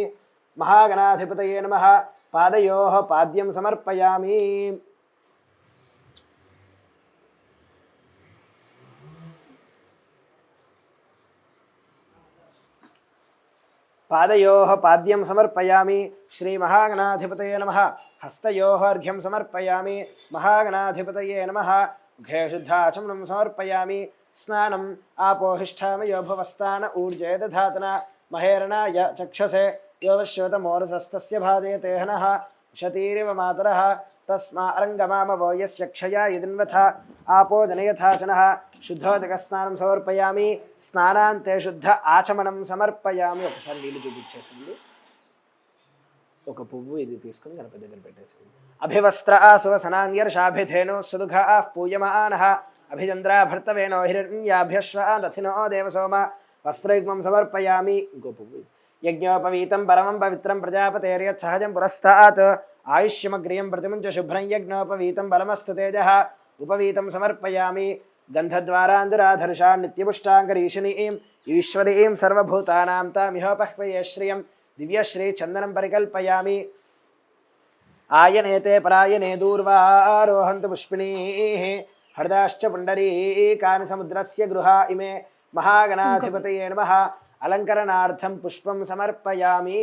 మహాగణాధిపతయే నమః. పాదయోః పాద్యం సమర్పయామి. పాదయోః పాద్యం సమర్పయామి. శ్రీ మహాగణాధిపతయే నమః. హస్తయోః అర్ఘ్యం సమర్పయామి. మహాగణాధిపతయే నమః. ముఖే శుద్ధాచమనం సమర్పయామి. స్నానం ఆపోహిష్టామయో భువస్థాన ఊర్జే దధాతన మహేరణాయ చక్షసే యోవశ్యోతమోరసస్తస్య భాదేతే హనః ఉషతీరివ మాతరః తస్మా అరంగమామవో యస్య క్షయా యదిన్వథ ఆపో జనయథాచనః. శుద్ధోదకస్నానం సమర్పయామి. స్నానాంతే శుద్ధ ఆచమనం సమర్పయామి. ఒకసారి నీళ్ళు చూపించేసింది. ఒక పువ్వు ఇది తీసుకుని గణపతి దగ్గర పెట్టేసింది. అభివస్త్ర సువసనాన్యర్షాభిధేను సుదుఘా పూయమానః అభిచంద్రా భర్తవేనో హిరణ్యాభ్యశ్వ రథినో దేవసోమ వస్త్రయుగ్మం సమర్పయామి. ఇంకో పువ్వు. యజ్ఞోపవీతం పరమం పవిత్రం ప్రజాపతేర్యత్ సహజం పురస్తాత్ ఆయుష్యమగ్రియం ప్రతిముంచ శుభ్రం యజ్ఞోపవీతం బలమస్తు తేజః ఉపవీతం సమర్పయామి. గంధద్వారాంధురాధర్షా నిత్యపుష్టాంగరీషిణీం ఈశ్వరీం సర్వభూతానాం తామిహోపహ్వయే శ్రియం దివ్యశ్రీ చందనం పరికల్పయామి. ఆయనేతే పరాయణే దూర్వారోహంతు పుష్పిణీః హర్దాశ్చ పుండరీకాని సముద్రస్య గృహా ఇమే. మహాగణాధిపతయే నమః. అలంకరణార్థం పుష్పం సమర్పయామి.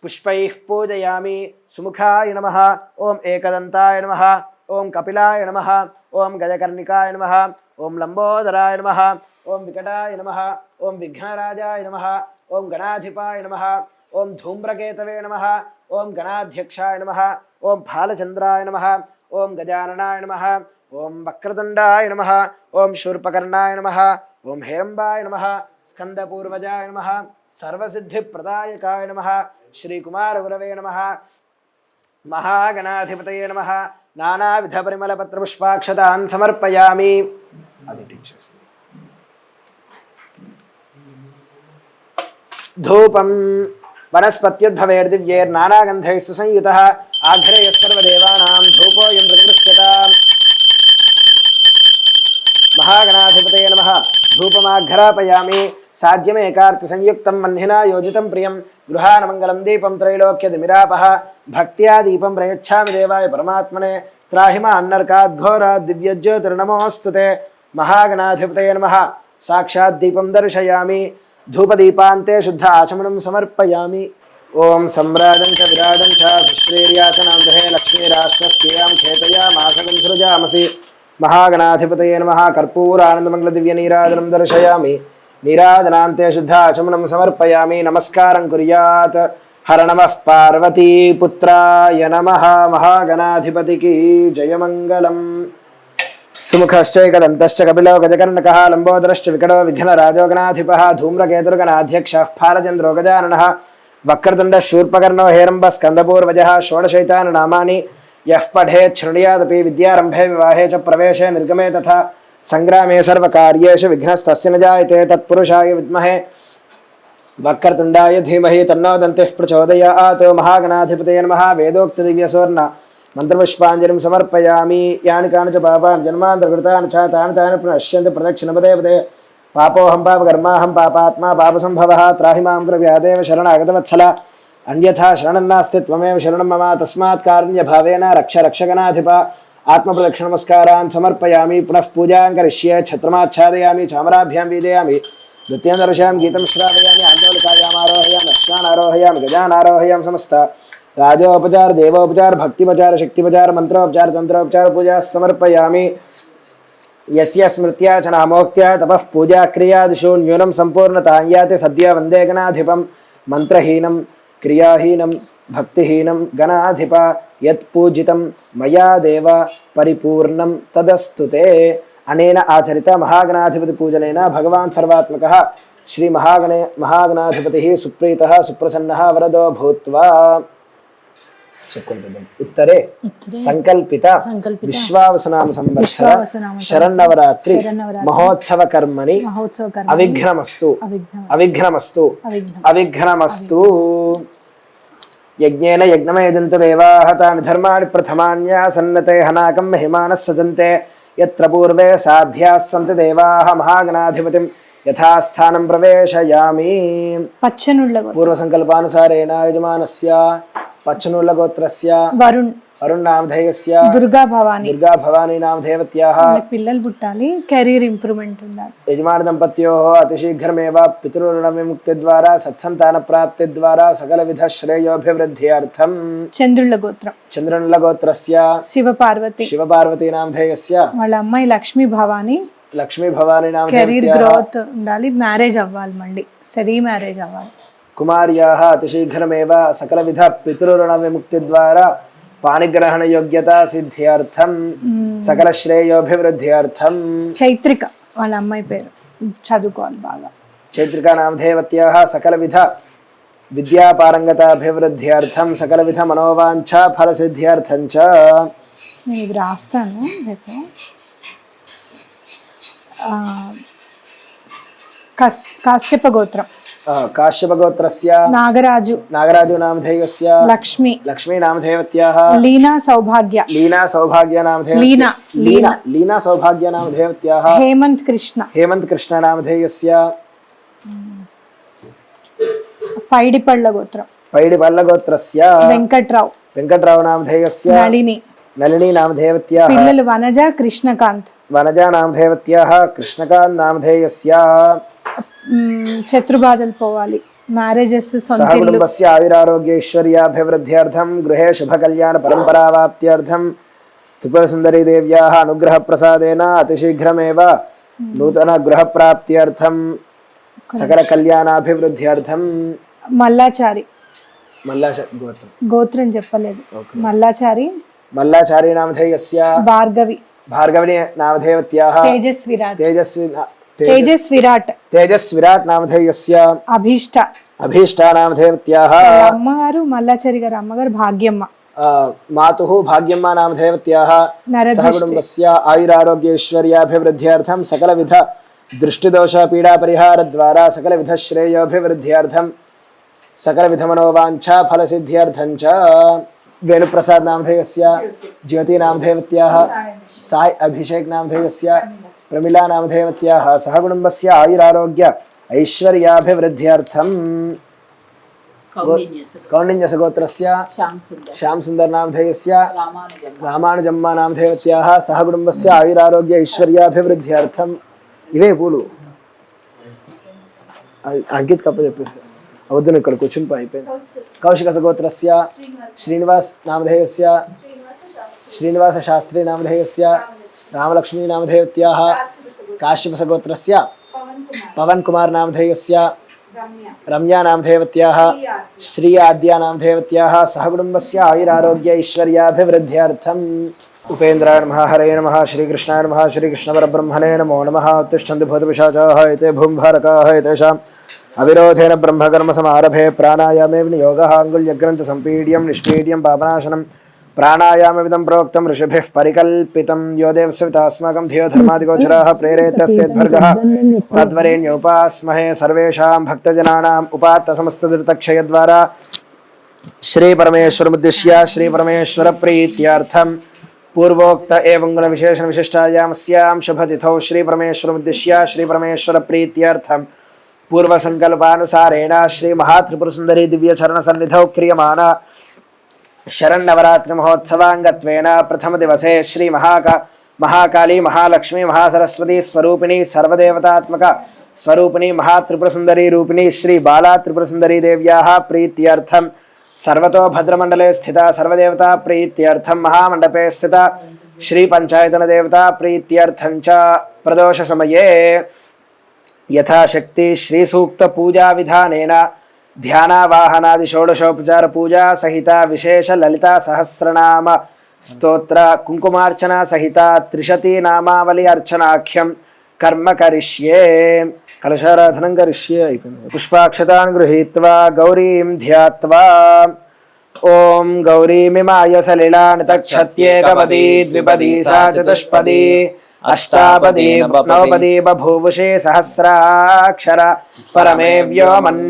పుష్పైః పూజయామి. సుముఖాయ నమః. ఓం ఏకదంతాయ నమః. ఓం కపిలాయ నమః. ఓం గజకర్ణికాయ నమః. ఓం లంబోదరాయ నమః. ఓం వికటాయ నమః. ఓం విఘ్నరాజాయ నమః. ఓం గణాధిపాయ నమః. ఓం ధూమ్రకేతవే నమః. ఓం గణాధ్యక్షాయ నమః. ఓం ఫాలచంద్రాయ నమః. ఓం గజాననాయ నమః. ఓం వక్రతుండాయ నమః. ఓం శూర్పకర్ణాయ నమః. ఓం హేరంబాయ నమః. స్కందపూర్వజాయ నమః. సర్వసిద్ధిప్రదాయకాయ నమః. శ్రీకుమారగురవే నమః. మహాగణాధిపతయే నమః. నానావిధ పరిమళపత్ర పుష్పాక్షతాన్ సమర్పయామి. ధూపం వనస్పత్యుద్భవేర్దివ్యైర్నానాగంధైః సుసంయుతః ఆఘ్రయస్సర్వదేవానాం ధూపోయం ప్రతిగృహ్యతాం. మహాగణాధిపతయే నమః. ధూపమాఘ్రాపయామి. సాధ్యమేకార్తి సంయుక్తం మన్హినా యోజితం ప్రియం గృహానమంగళం దీపం త్రైలోక్యదిమిరాపః భక్త్యా దీపం ప్రయచ్ఛామి దేవాయ పరమాత్మనే త్రాహిమ అన్నర్కాద్ఘోరాద్ దివ్యజ్యోతిర్నమోऽస్తుతే. మహాగణాధిపతయే నమః. సాక్షాత్ దీపం దర్శయామి. ధూపదీపాంతే శుద్ధ ఆచమనం సమర్పయామి. ఓం సమ్రాజం చ విరాజం చ సుశ్రీర్యాసనాం దహే లక్ష్మీరాష్ట్రస్యాం ఖేతయామాసనం సృజామసి. మహాగణాధిపతయే నమః. కర్పూరానందమంగళ దివ్య నీరాజనం దర్శయామి. నీరాజనాంతే శుద్ధ ఆచమనం సమర్పయామి. నమస్కారం కుర్యాత్. హర నమః పార్వతీపుత్రాయ నమః. మహాగణాధిపతికి జయమంగళం. సుముఖశ్చైకదంతశ్చ కపిలో గజకర్ణకః లంబోదరశ్చ వికటో విఘ్నరాజో గణాధిపః ధూమ్రకేతుర్గణాధ్యక్షः ఫాలచంద్రో గజాననः వక్రతుండ శూర్పకర్ణో హేరంబ స్కందపూర్వజः షోడశైతాని నామాని యః పఠేత్ శృణుయాదపి విద్యారంభే వివాహే చ ప్రవేశే నిర్గమే తథా సంగ్రామే సర్వకార్యేషు విఘ్నస్తస్య న జాయతే. తత్పురుషాయ విద్మహే వక్రతుండాయ ధీమహి తన్నో దంతిః ప్రచోదయాత్. మహాగణాధిపతయే నమః. వేదోక్త దివ్యసువర్ణ మంత్రపుష్పాంజలిం సమర్పయామి. యాని కాని చ పాపాని జన్మాంతరకృతాని చ తాని తాని ప్రణశ్యంతి ప్రదక్షిణపదే పదే పాపోహం పాపకర్మాహం పాపాత్మా పాపసంభవః త్రాహి మాం ప్రవ్యాదేవ శరణాగతవత్సల అన్యథా శరణం నాస్తి త్వమేవ శరణం మమ తస్మాత్ కారుణ్యభావేన రక్ష రక్షగణాధిప ఆత్మప్రదక్షిణ నమస్కారాన్ సమర్పయామి పునః పూజాం కరిష్యే ఛత్రమాచ్ఛాదయామి చామరాభ్యాం వీదయామి నృత్యేంద్రశాం గీతం శ్రావయామి ఆందోళికాయామారోహయామి అశ్వానారోహయామి గజానారోహయామి సమస్త రాజోపచార దేవోపచార భక్తిపచార శక్తిపచార మంత్రోపచార తంత్రోపచార పూజా సమర్పయామి యస్య స్మృత్యా చ నామోక్త్యా తపః పూజా క్రియాదిషు న్యూనం సంపూర్ణతాం యాతి సద్య వందే గణాధిపం మంత్రహీనం క్రియాహీనం భక్తిహీనం గణాధిప యత్పూజితం మయా దేవ పరిపూర్ణం తదస్తుతే అనేన ఆచరిత మహాగణాధిపతి పూజనేన భగవాన్ సర్వాత్మకః శ్రీ మహాగణాధిపతిః సుప్రీతః సుప్రసన్నः వరదో భూత్వా ఉత్తరే సంకల్పిత విశ్వావసునామ సంవత్సర శరన్నవరాత్రి మహోత్సవ కర్మణి అవిఘ్నమస్తు అవిఘ్నమస్తు అవిఘ్నమస్తు యజ్ఞేన యజ్ఞమయజంతు దేవాః తాని ధర్మాణి ప్రథమాన్యాసన్నతే హనాకం మహిమానః సజంతే యత్ర పూర్వే సాధ్యాः సంతి దేవాః మహాగణాధిపతిం యథాస్థానం ప్రవేశయామి. పూర్వ సంకల్పానుసారేణ యజమానస్య పచ్చనూళ్ళ గోత్రస్య వరుణ్ నామధేయస్య దుర్గా భవానీ నామధేవత్యాః పిల్లలు పుట్టాలి, కెరీర్ ఇంప్రూవ్మెంట్ ఉండాలి. యజమాన దంపత్యోః అతిశీఘ్రమేవ పితృరుణ విముక్తి ద్వారా సత్సంతాన ప్రాప్తి ద్వారా సకల విధ శ్రేయోభివృద్ధ్యర్థం చంద్రుళ్ళ గోత్రస్య శివపార్వతీ నామధేయస్య వాళ్ళ అమ్మాయి లక్ష్మీ భవానీ నామధేయస్య కెరీర్ గ్రోత్ ఉండాలి, మ్యారేజ్ అవ్వాలి, మళ్ళీ సరీ మ్యారేజ్ అవ్వాలి. కుమార్యాః అతిశీఘ్రమేవ సకల విధ పితృరుణ విముక్తి ద్వారా పాణిగ్రహణ యోగ్యత సిద్ధ్యర్థం సకల శ్రేయోభివృద్ధ్యర్థం. చైత్రిక వాళ్ళ అమ్మాయి పేరు, చదువుకోవాలి బాగా. చైత్రికా నామధేవత్యాః సకల విధ విద్యాపారంగతాభివృద్ధ్యర్థం సకల విధ మనోవాంఛ ఫల సిద్ధ్యర్థం చ. నేను ఇది రాస్తాను రేపు. కాశ్యప గోత్రం కాశ్యప గోత్రస్య నాగరాజు నామధేయస్య లక్ష్మీ నామధేవత్యాః లీనా సౌభాగ్య నామధేవత్యాః హేమంత్ కృష్ణ నామధేయస్య పైడిపళ్ళ గోత్రస్య వెంకట్రావు నామధేయస్య నళిని నామధేవత్యాః పిల్లలు వనజ కృష్ణకాంత్ నామధేవత్యాః కృష్ణకాంత్ నామధేయస్య. శత్రుబాధలు పోవాలి, మ్యారేజెస్, సహకుటుంబస్య ఆయురారోగ్యైశ్వర్యాభివృద్ధ్యర్థం గృహే శుభకల్యాణ పరంపరావాప్త్యర్థం త్రిపురసుందరీ దేవ్యాः అనుగ్రహ ప్రసాదేన అతిశీఘ్రమేవ నూతన గృహ ప్రాప్త్యర్థం సకల కళ్యాణాభివృద్ధ్యర్థం. మల్లాచారి గోత్రం చెప్పలేదు. మల్లాచారి నామధేయస్య భార్గవి నామధేవత్యాః తేజస్విరాట్ నామధేయస్య అభీష్ట నామధేవత్యాః అమ్మగారు మల్లాచారి గారు అమ్మగారు భాగ్యమ్మ మాతుః భాగ్యమ్మ నామధేవత్యాః సహకుటుంబస్య ఆయురారోగ్యైశ్వర్యాభివృద్ధ్యర్థం సకల విధ దృష్టిదోష పీడా పరిహార ద్వారా సకల విధ శ్రేయోభివృద్ధ్యర్థం సకల విధ మనోవాంఛ ఫల సిద్ధ్యర్థం చ. వేణుప్రసాద్ నామధేయస్య జ్యోతి నామధేవత్యాః సాయి అభిషేక్ నామధేయస్య ప్రమిళా నామధేవత్యాః సహకుటుంబస్య ఆయురారోగ్య ఐశ్వర్యాభివృద్ధ్యర్థం కౌండిన్యస గోత్రస్య శ్యామ్ సుందర్ నామధేయస్య రామానుజమ్మ నామధేవత్యాః సహకుటుంబస్య ఆయురారోగ్య ఐశ్వర్యాభివృద్ధ్యర్థం. ఇవే పూలు అంకిత్ కప్ప చెప్పేసి అవద్దును, ఇక్కడ కూర్చుని అయిపోయింది. కౌశిక గోత్రస్య శ్రీనివాస్ శాస్త్రి నామధేయస్య రామలక్ష్మీ నామధేవత్యాః కాశ్యప గోత్రస్య పవన్ కుమార్ నామధేయస్య రమ్యా నామధేవత్యాః శ్రీ ఆద్యా నామధేవత్యాః సహకుటుంబస్య ఆయురారోగ్య ఐశ్వర్యాభివృద్ధ్యర్థం. ఉపేంద్రాయ నమః హరే నమః శ్రీకృష్ణాయ నమః శ్రీకృష్ణపరబ్రహ్మణే నమో నమః. ఉత్తిష్టन्तు భూతపిశాచాः ఏతే భూంభారకాः ఏతేషాం అవిరోధేన బ్రహ్మకర్మ సమారభే. ప్రాణాయామే నియోగः అంగుళ్యగ్రంథ సంపీడ్యం నిష్పీడ్యం పాపనాశనం. ప్రాణాయామవిదం ప్రోక్తం ఋషిభిః పరికల్పితం. యో దేవస్వితాస్మాకం ధియో ధర్మాదిగోచరాः ప్రేరేతస్యేద్భర్గः తద్వరేణ్యోపాస్మహే. సర్వేషాం భక్తజనానాం ఉపాత్త సమస్తదురితక్షయద్వారా శ్రీపరమేశ్వరముద్దిశ్య శ్రీపరమేశ్వర ప్రీత్యార్థం पूर्वोक्त एवं गुण विशेषण विशिष्टायामस्यां शुभतिथौ श्री परमेश्वरमुद्दिश्य श्री परमेश्वर प्रीत्यर्थं पूर्व संकल्पानुसारेण श्री महात्रिपुर सुंदरी दिव्य चरण सन्निधौ क्रियमाना शरन्नवरात्रि महोत्सवांगत्वेन प्रथम दिवसे श्री महाकाली महालक्ष्मी महासरस्वती स्वरूपिणी सर्वदेवतात्मक स्वरूपिणी महात्रिपुर सुंदरी रूपिणी श्री बाला त्रिपुर सुंदरी देव्याः प्रीत्यर्थं सर्वतो भद्रमंडले स्थिता सर्वदेवता प्रीत्यर्थं महामंडपे स्थिता श्री पंचायतन देवता प्रीत्यर्थं च प्रदोष समये यथाशक्ति श्री सूक्त पूजा विधानेन ध्यानावाहनादि षोडशोपचार पूजा सहिता विशेष ललिता सहस्रनाम स्तोत्र कुंकुमार्चना सहिता त्रिशती नामावली अर्चनाख्यं कर्म करिष्ये कलशाराधनं करिष्ये पुष्पाक्षतान् गृहीत्वा गौरीं ध्यात्वा ओम गौरीमिमाय सलिलानितक्षत्येकपदी द्विपदी सा चतुष्पदी अष्टापदी नवपदी बभूवुषे सहस्राक्षर परमे व्योमन्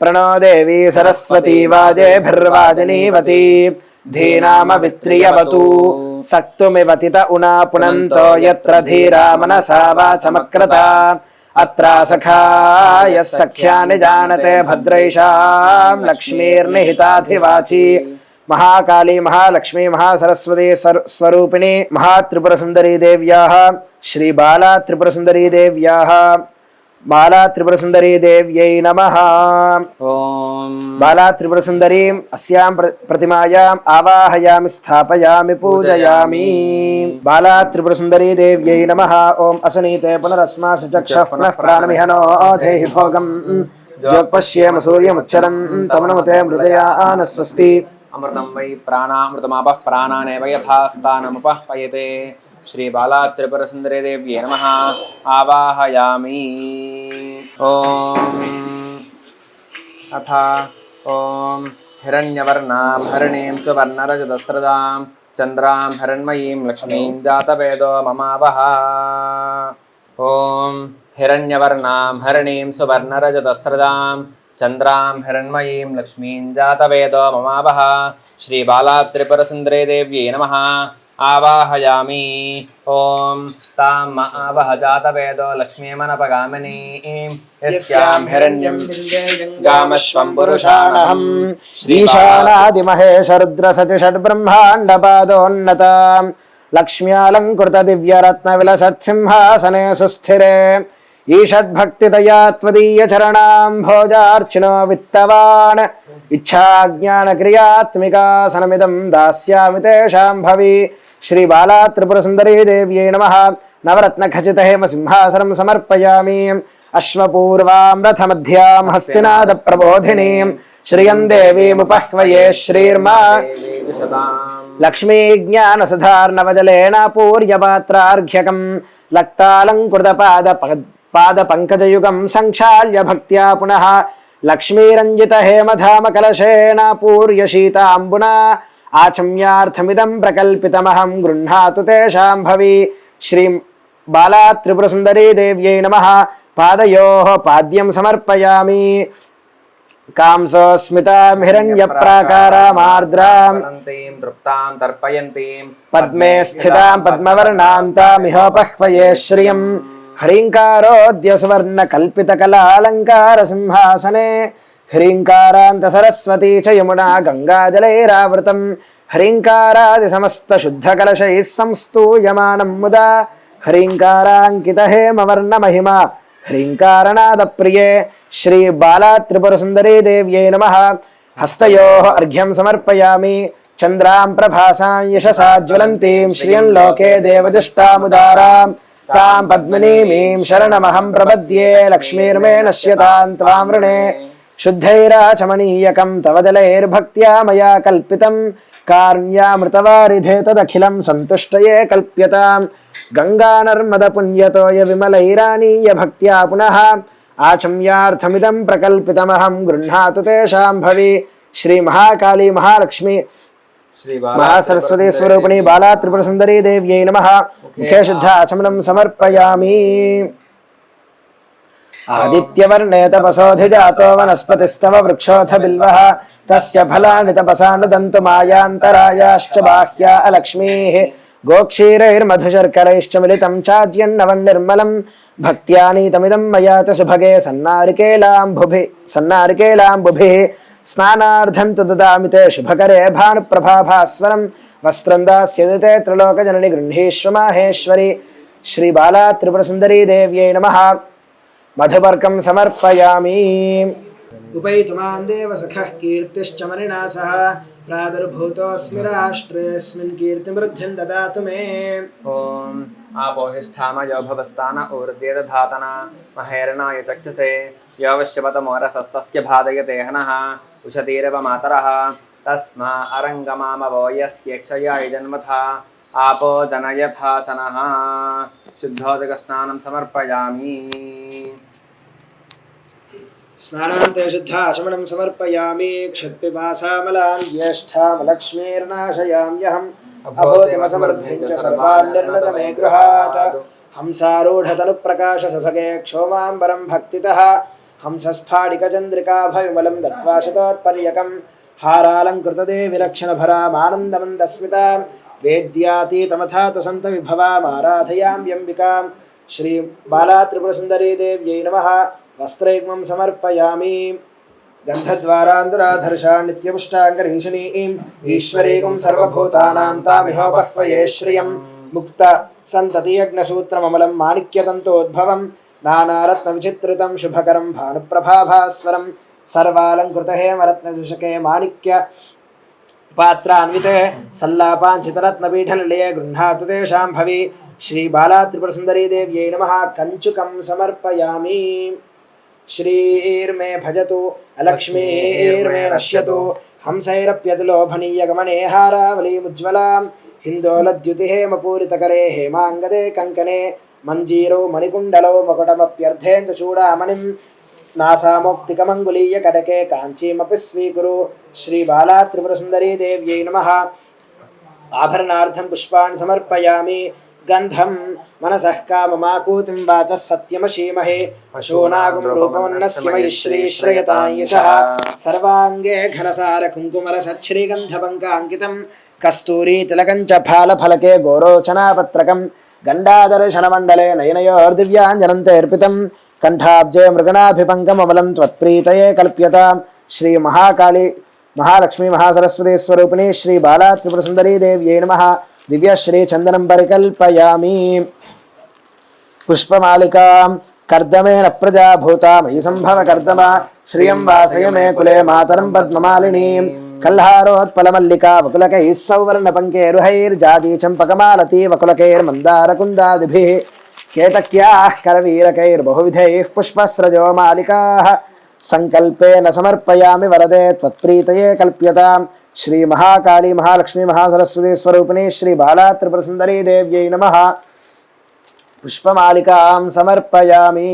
प्रणो देवी सरस्वती वाजेभिर्वाजिनीवती धीनामवित्रियवतु सक्तुमिवतित उना पुनन्तो यत्र धीरा मनसा वाचमक्रता अत्र सखाय सख्यानि जानते भद्रैषां लक्ष्मीर्निहिताधिवाची महाकाली महालक्ष्मी महासरस्वती स्वरूपिणी महात्रिपुर सुंदरी देव्याः श्री बाला त्रिपुर सुंदरी देव्याः बाला त्रिपुर सुंदरी देव्यै नमः। ओम बाला त्रिपुर सुंदरीं अस्यां प्रतिमायाम् आवाहयामि स्थापयामि पूजयामि। बाला त्रिपुर सुंदरी देव्यै नमः। ओम असनीते पुनरस्मासु चक्षः पुनः प्राणमिह नो देहि भोगम् ज्योत्पश्येम सूर्यमुच्चरन् तमनुमते मृदयान स्वस्ति। अमृतं वै प्राणामृतमापः प्राणानेव यथा स्थानमुपह्वयते। श्री बाला त्रिपुर सुंदरी देव्यै नमः आवाहयामि। ओम अथ ओम हिरण्यवर्णां हरिणीं सुवर्णरजतस्रजां चन्द्रां हिरण्मयीं लक्ष्मीं जातवेदो ममावह। ओम हिरण्यवर्णां हरिणीं सुवर्णरजतस्रजां चन्द्रां हिरण्मयीं लक्ष्मीं जातवेदो ममावह। श्री बाला त्रिपुर सुंदरी देव्यै नमः आवाहयामि। ओम ताम् आवह जातवेदो लक्ष्मीमनपगामिनीं यस्यां हिरण्यं गामश्वं पुरुषाणहम् श्रीशानादिमहेश रुद्रसति षड्ब्रह्माण्डपादोन्नतां लक्ष्म्यालङ्कृत दिव्यरत्नविलसत्सिंहासने सुस्थिरे ईषद्भक्तिदया त्वदीय चरणां भोजार्चिनो वित्तवान् इच्छाज्ञानक्रियात्मिका सनमिदं दास्यामि तेषां भवि। श्री बाला त्रिपुर सुंदरी देव्यै नमः। नवरत्नखचित हेम सिंहासनं समर्पयामि। अश्वपूर्वां रथमध्यां हस्तिनाद प्रबोधिनीं श्रियं देवीमुपह्वये। श्रीर्मा लक्ष्मी ज्ञानसुधार्णवजलेन पूर्यपात्रार्घ्यकं लक्तालङ्कृतपादपङ्कजयुगं संक्षाल्य भक्त्या पुनः लक्ष्मीरञ्जित हेमधाम कलशेन पूर्यशीताम्बुना आचम्यार्थमिदं प्रकल्पितमहं गृह्णातु तेषां भवि। श्री बाला त्रिपुर सुंदरी देव्यै नमः। पादयोः पाद्यं समर्पयामि। कांसोस्मितां हिरण्यप्राकारामार्द्रां तृप्तां तर्पयन्तीं पद्मे स्थितां पद्मवर्णां तामिहोपह्वये। श्रियं ह्रीङ्कारोऽद्य सुवर्णकल्पितकलालङ्कारसिंहासने ह्रीङ्कारान्त सरस्वती च यमुना गङ्गाजलैरावृतं ह्रीङ्कारादिसमस्तशुद्धकलशैः संस्तूयमानं मुदा ह्रीङ्काराङ्कितहेमवर्णमहिमा ह्रीङ्कारनादप्रिये। श्री बाला त्रिपुर सुंदरी देव्यै नमः। हस्तयोः अर्घ्यं समर्पयामि। चन्द्रां प्रभासां यशसा ज्वलन्तीं श्रियं लोके देवदुष्टामुदारां तां पद्मिनीमीं शरणमहं प्रपद्ये। लक्ष्मीर्मे नश्यतां त्वां वृणे शुद्धैराचमनीयकं तव दलैर्भक्त्या मया कल्पितं कार्यामृतवारिधे तदखिलं सन्तुष्टये कल्प्यतां। गङ्गानर्मदपुण्यतोय विमलैरानीय भक्त्या पुनः आचम्यार्थमिदं प्रकल्पितमहं गृह्णातु तेषां भवि। श्री महाकाली महालक्ष्मी महासरस्वती स्वरूपिणी बाला त्रिपुर सुंदरी देव्यै नमः। मुखे शुद्ध आचमनं समर्पयामि। आदित्यवर्णे तपसोऽधिजातो वनस्पतिस्तव वृक्षोऽथ बिल्वः तस्य फलानि तपसा नुदन्तु मायान्तरायाश्च बाह्या अलक्ष्मीः गोक्षीरैर्मधुशर्करैश्च मिलितं चाज्यन्नवन्निर्मलं भक्त्यानीतमिदं मया च सुभगे सन्नारिकेलाम्बुभिः स्नानार्थं तु ददामि ते शुभकरे भानुप्रभाभास्वरं वस्त्रं दास्यति ते त्रिलोकजननि गृह्णीष्व माहेश्वरी श्रीबाला त्रिपुरसुन्दरी देव्यै नमः मधुपर्कं समर्पयामि उपैतुमां देवसखः कीर्तिश्च मणिना सह प्रादुर्भूतोऽस्मि राष्ट्रेऽस्मिन् कीर्तिमृद्धिं ददातु मे ॐ आपोहिष्ठामयो भवस्तान ऊर्ध्वे दधातना महेरणाय चक्षुषे यवश्यपतमोरसस्तस्य भादयते हनः उशतीरव मातरः तस्मा अरङ्गमामवो यस्येक्षयाय जन्मथा आपो जनयथा चनः शुद्धोदकस्नानं समर्पयामि स्नानान्ते शुद्धाचमनं समर्पयामि क्षत्पिपासामलां ज्येष्ठामलक्ष्मीर्नाशयाम्यहम् अभूतिमसमृद्धिं च सर्वान् निर्णतमे गृहात् हंसारूढतनुप्रकाशसुभगे क्षोमाम्बरं भक्तितः हंसस्फाटिकचन्द्रिकाभविमलं दत्त्वा शतोत्पर्यकं हारालङ्कृतदेविलक्षणभरामानन्दमन्दस्मितां वेद्यातीतमथातु सन्तविभवामाराधयाम्यम्बिकां श्रीबालात्रिपुरसुन्दरी देव्यै नमः वस्त्रैग्मं समर्पयामि गन्धद्वारान्तराधर्षा नित्यपुष्टाङ्गरीषणीं ईश्वरीं सर्वभूतानां तामिहोपह्वये श्रियं मुक्त सन्ततियज्ञसूत्रममलं माणिक्यतन्तोद्भवं नानारत्नविचित्रितं शुभकरं भानुप्रभाभास्वरं सर्वालङ्कृतहेमरत्नचषके माणिक्य पात्रान्विते सल्लापाञ्चितरत्नपीठनिलये गृह्णातु तेषां भवि श्रीबालात्रिपुरसुन्दरी देव्यै नमः कञ्चुकं समर्पयामि श्रीर्मे भजतु अलक्ष्मीर्मे नश्यतु हंसैरप्यतिलोभनीयगमने हारावलीमुज्ज्वलां हिन्दोलद्युतिहेमपूरितकरे हेमाङ्गदे कङ्कणे मञ्जीरौ मणिकुण्डलौ मकुटमप्यर्धेन्दुचूडामणिं नासामौक्तिकमङ्गुलीयकटके काञ्चीमपि स्वीकुरु श्रीबालात्रिपुरसुन्दरी देव्यै नमः आभरणार्थं पुष्पाणि समर्पयामि गन्धं मनसः काममाकूतिं वाचः सत्यमशीमहे पशूनागं रूपमन्नस्य मयि श्रीश्रयतां यशः सर्वाङ्गे घनसारकुङ्कुमरसच्छ्रीगन्धपङ्काङ्कितं कस्तूरी तिलकं च फालफलके गोरोचनापत्रकं गण्डादर्शनमण्डले नयनयोर्दिव्याञ्जनं ते अर्पितं कण्ठाब्जे मृगणाभिपङ्कममलं त्वत्प्रीतये कल्प्यतां श्रीमहाकाली महालक्ष्मी महासरस्वती स्वरूपिणी श्रीबालात्रिपुरसुन्दरी देव्यै नमः दिव्यश्री चंदनं परिकल्पयामि पुष्पमालिकां कर्दमेन प्रजा भूता मयि संभव कर्दमा श्रियं वासय मे कुले मातरं पद्ममालिनीं कल्हारोत्पलमल्लिका वकुलकैः सौवर्णपङ्केरुहैर्जाति चम्पकमालती वकुलकैर्मन्दारकुन्दादिभिः केतक्याः करवीरकैर्बहुविधैः पुष्पस्रजो मालिकाः संकल्पेन समर्पयामि वरदे त्वत्प्रीतये कल्प्यतां श्री महाकाली महालक्ष्मी महासरस्वती स्वरूपिणी श्री बालात्रिपुरसुन्दरी देव्यै नमः पुष्पमालिकां समर्पयामि।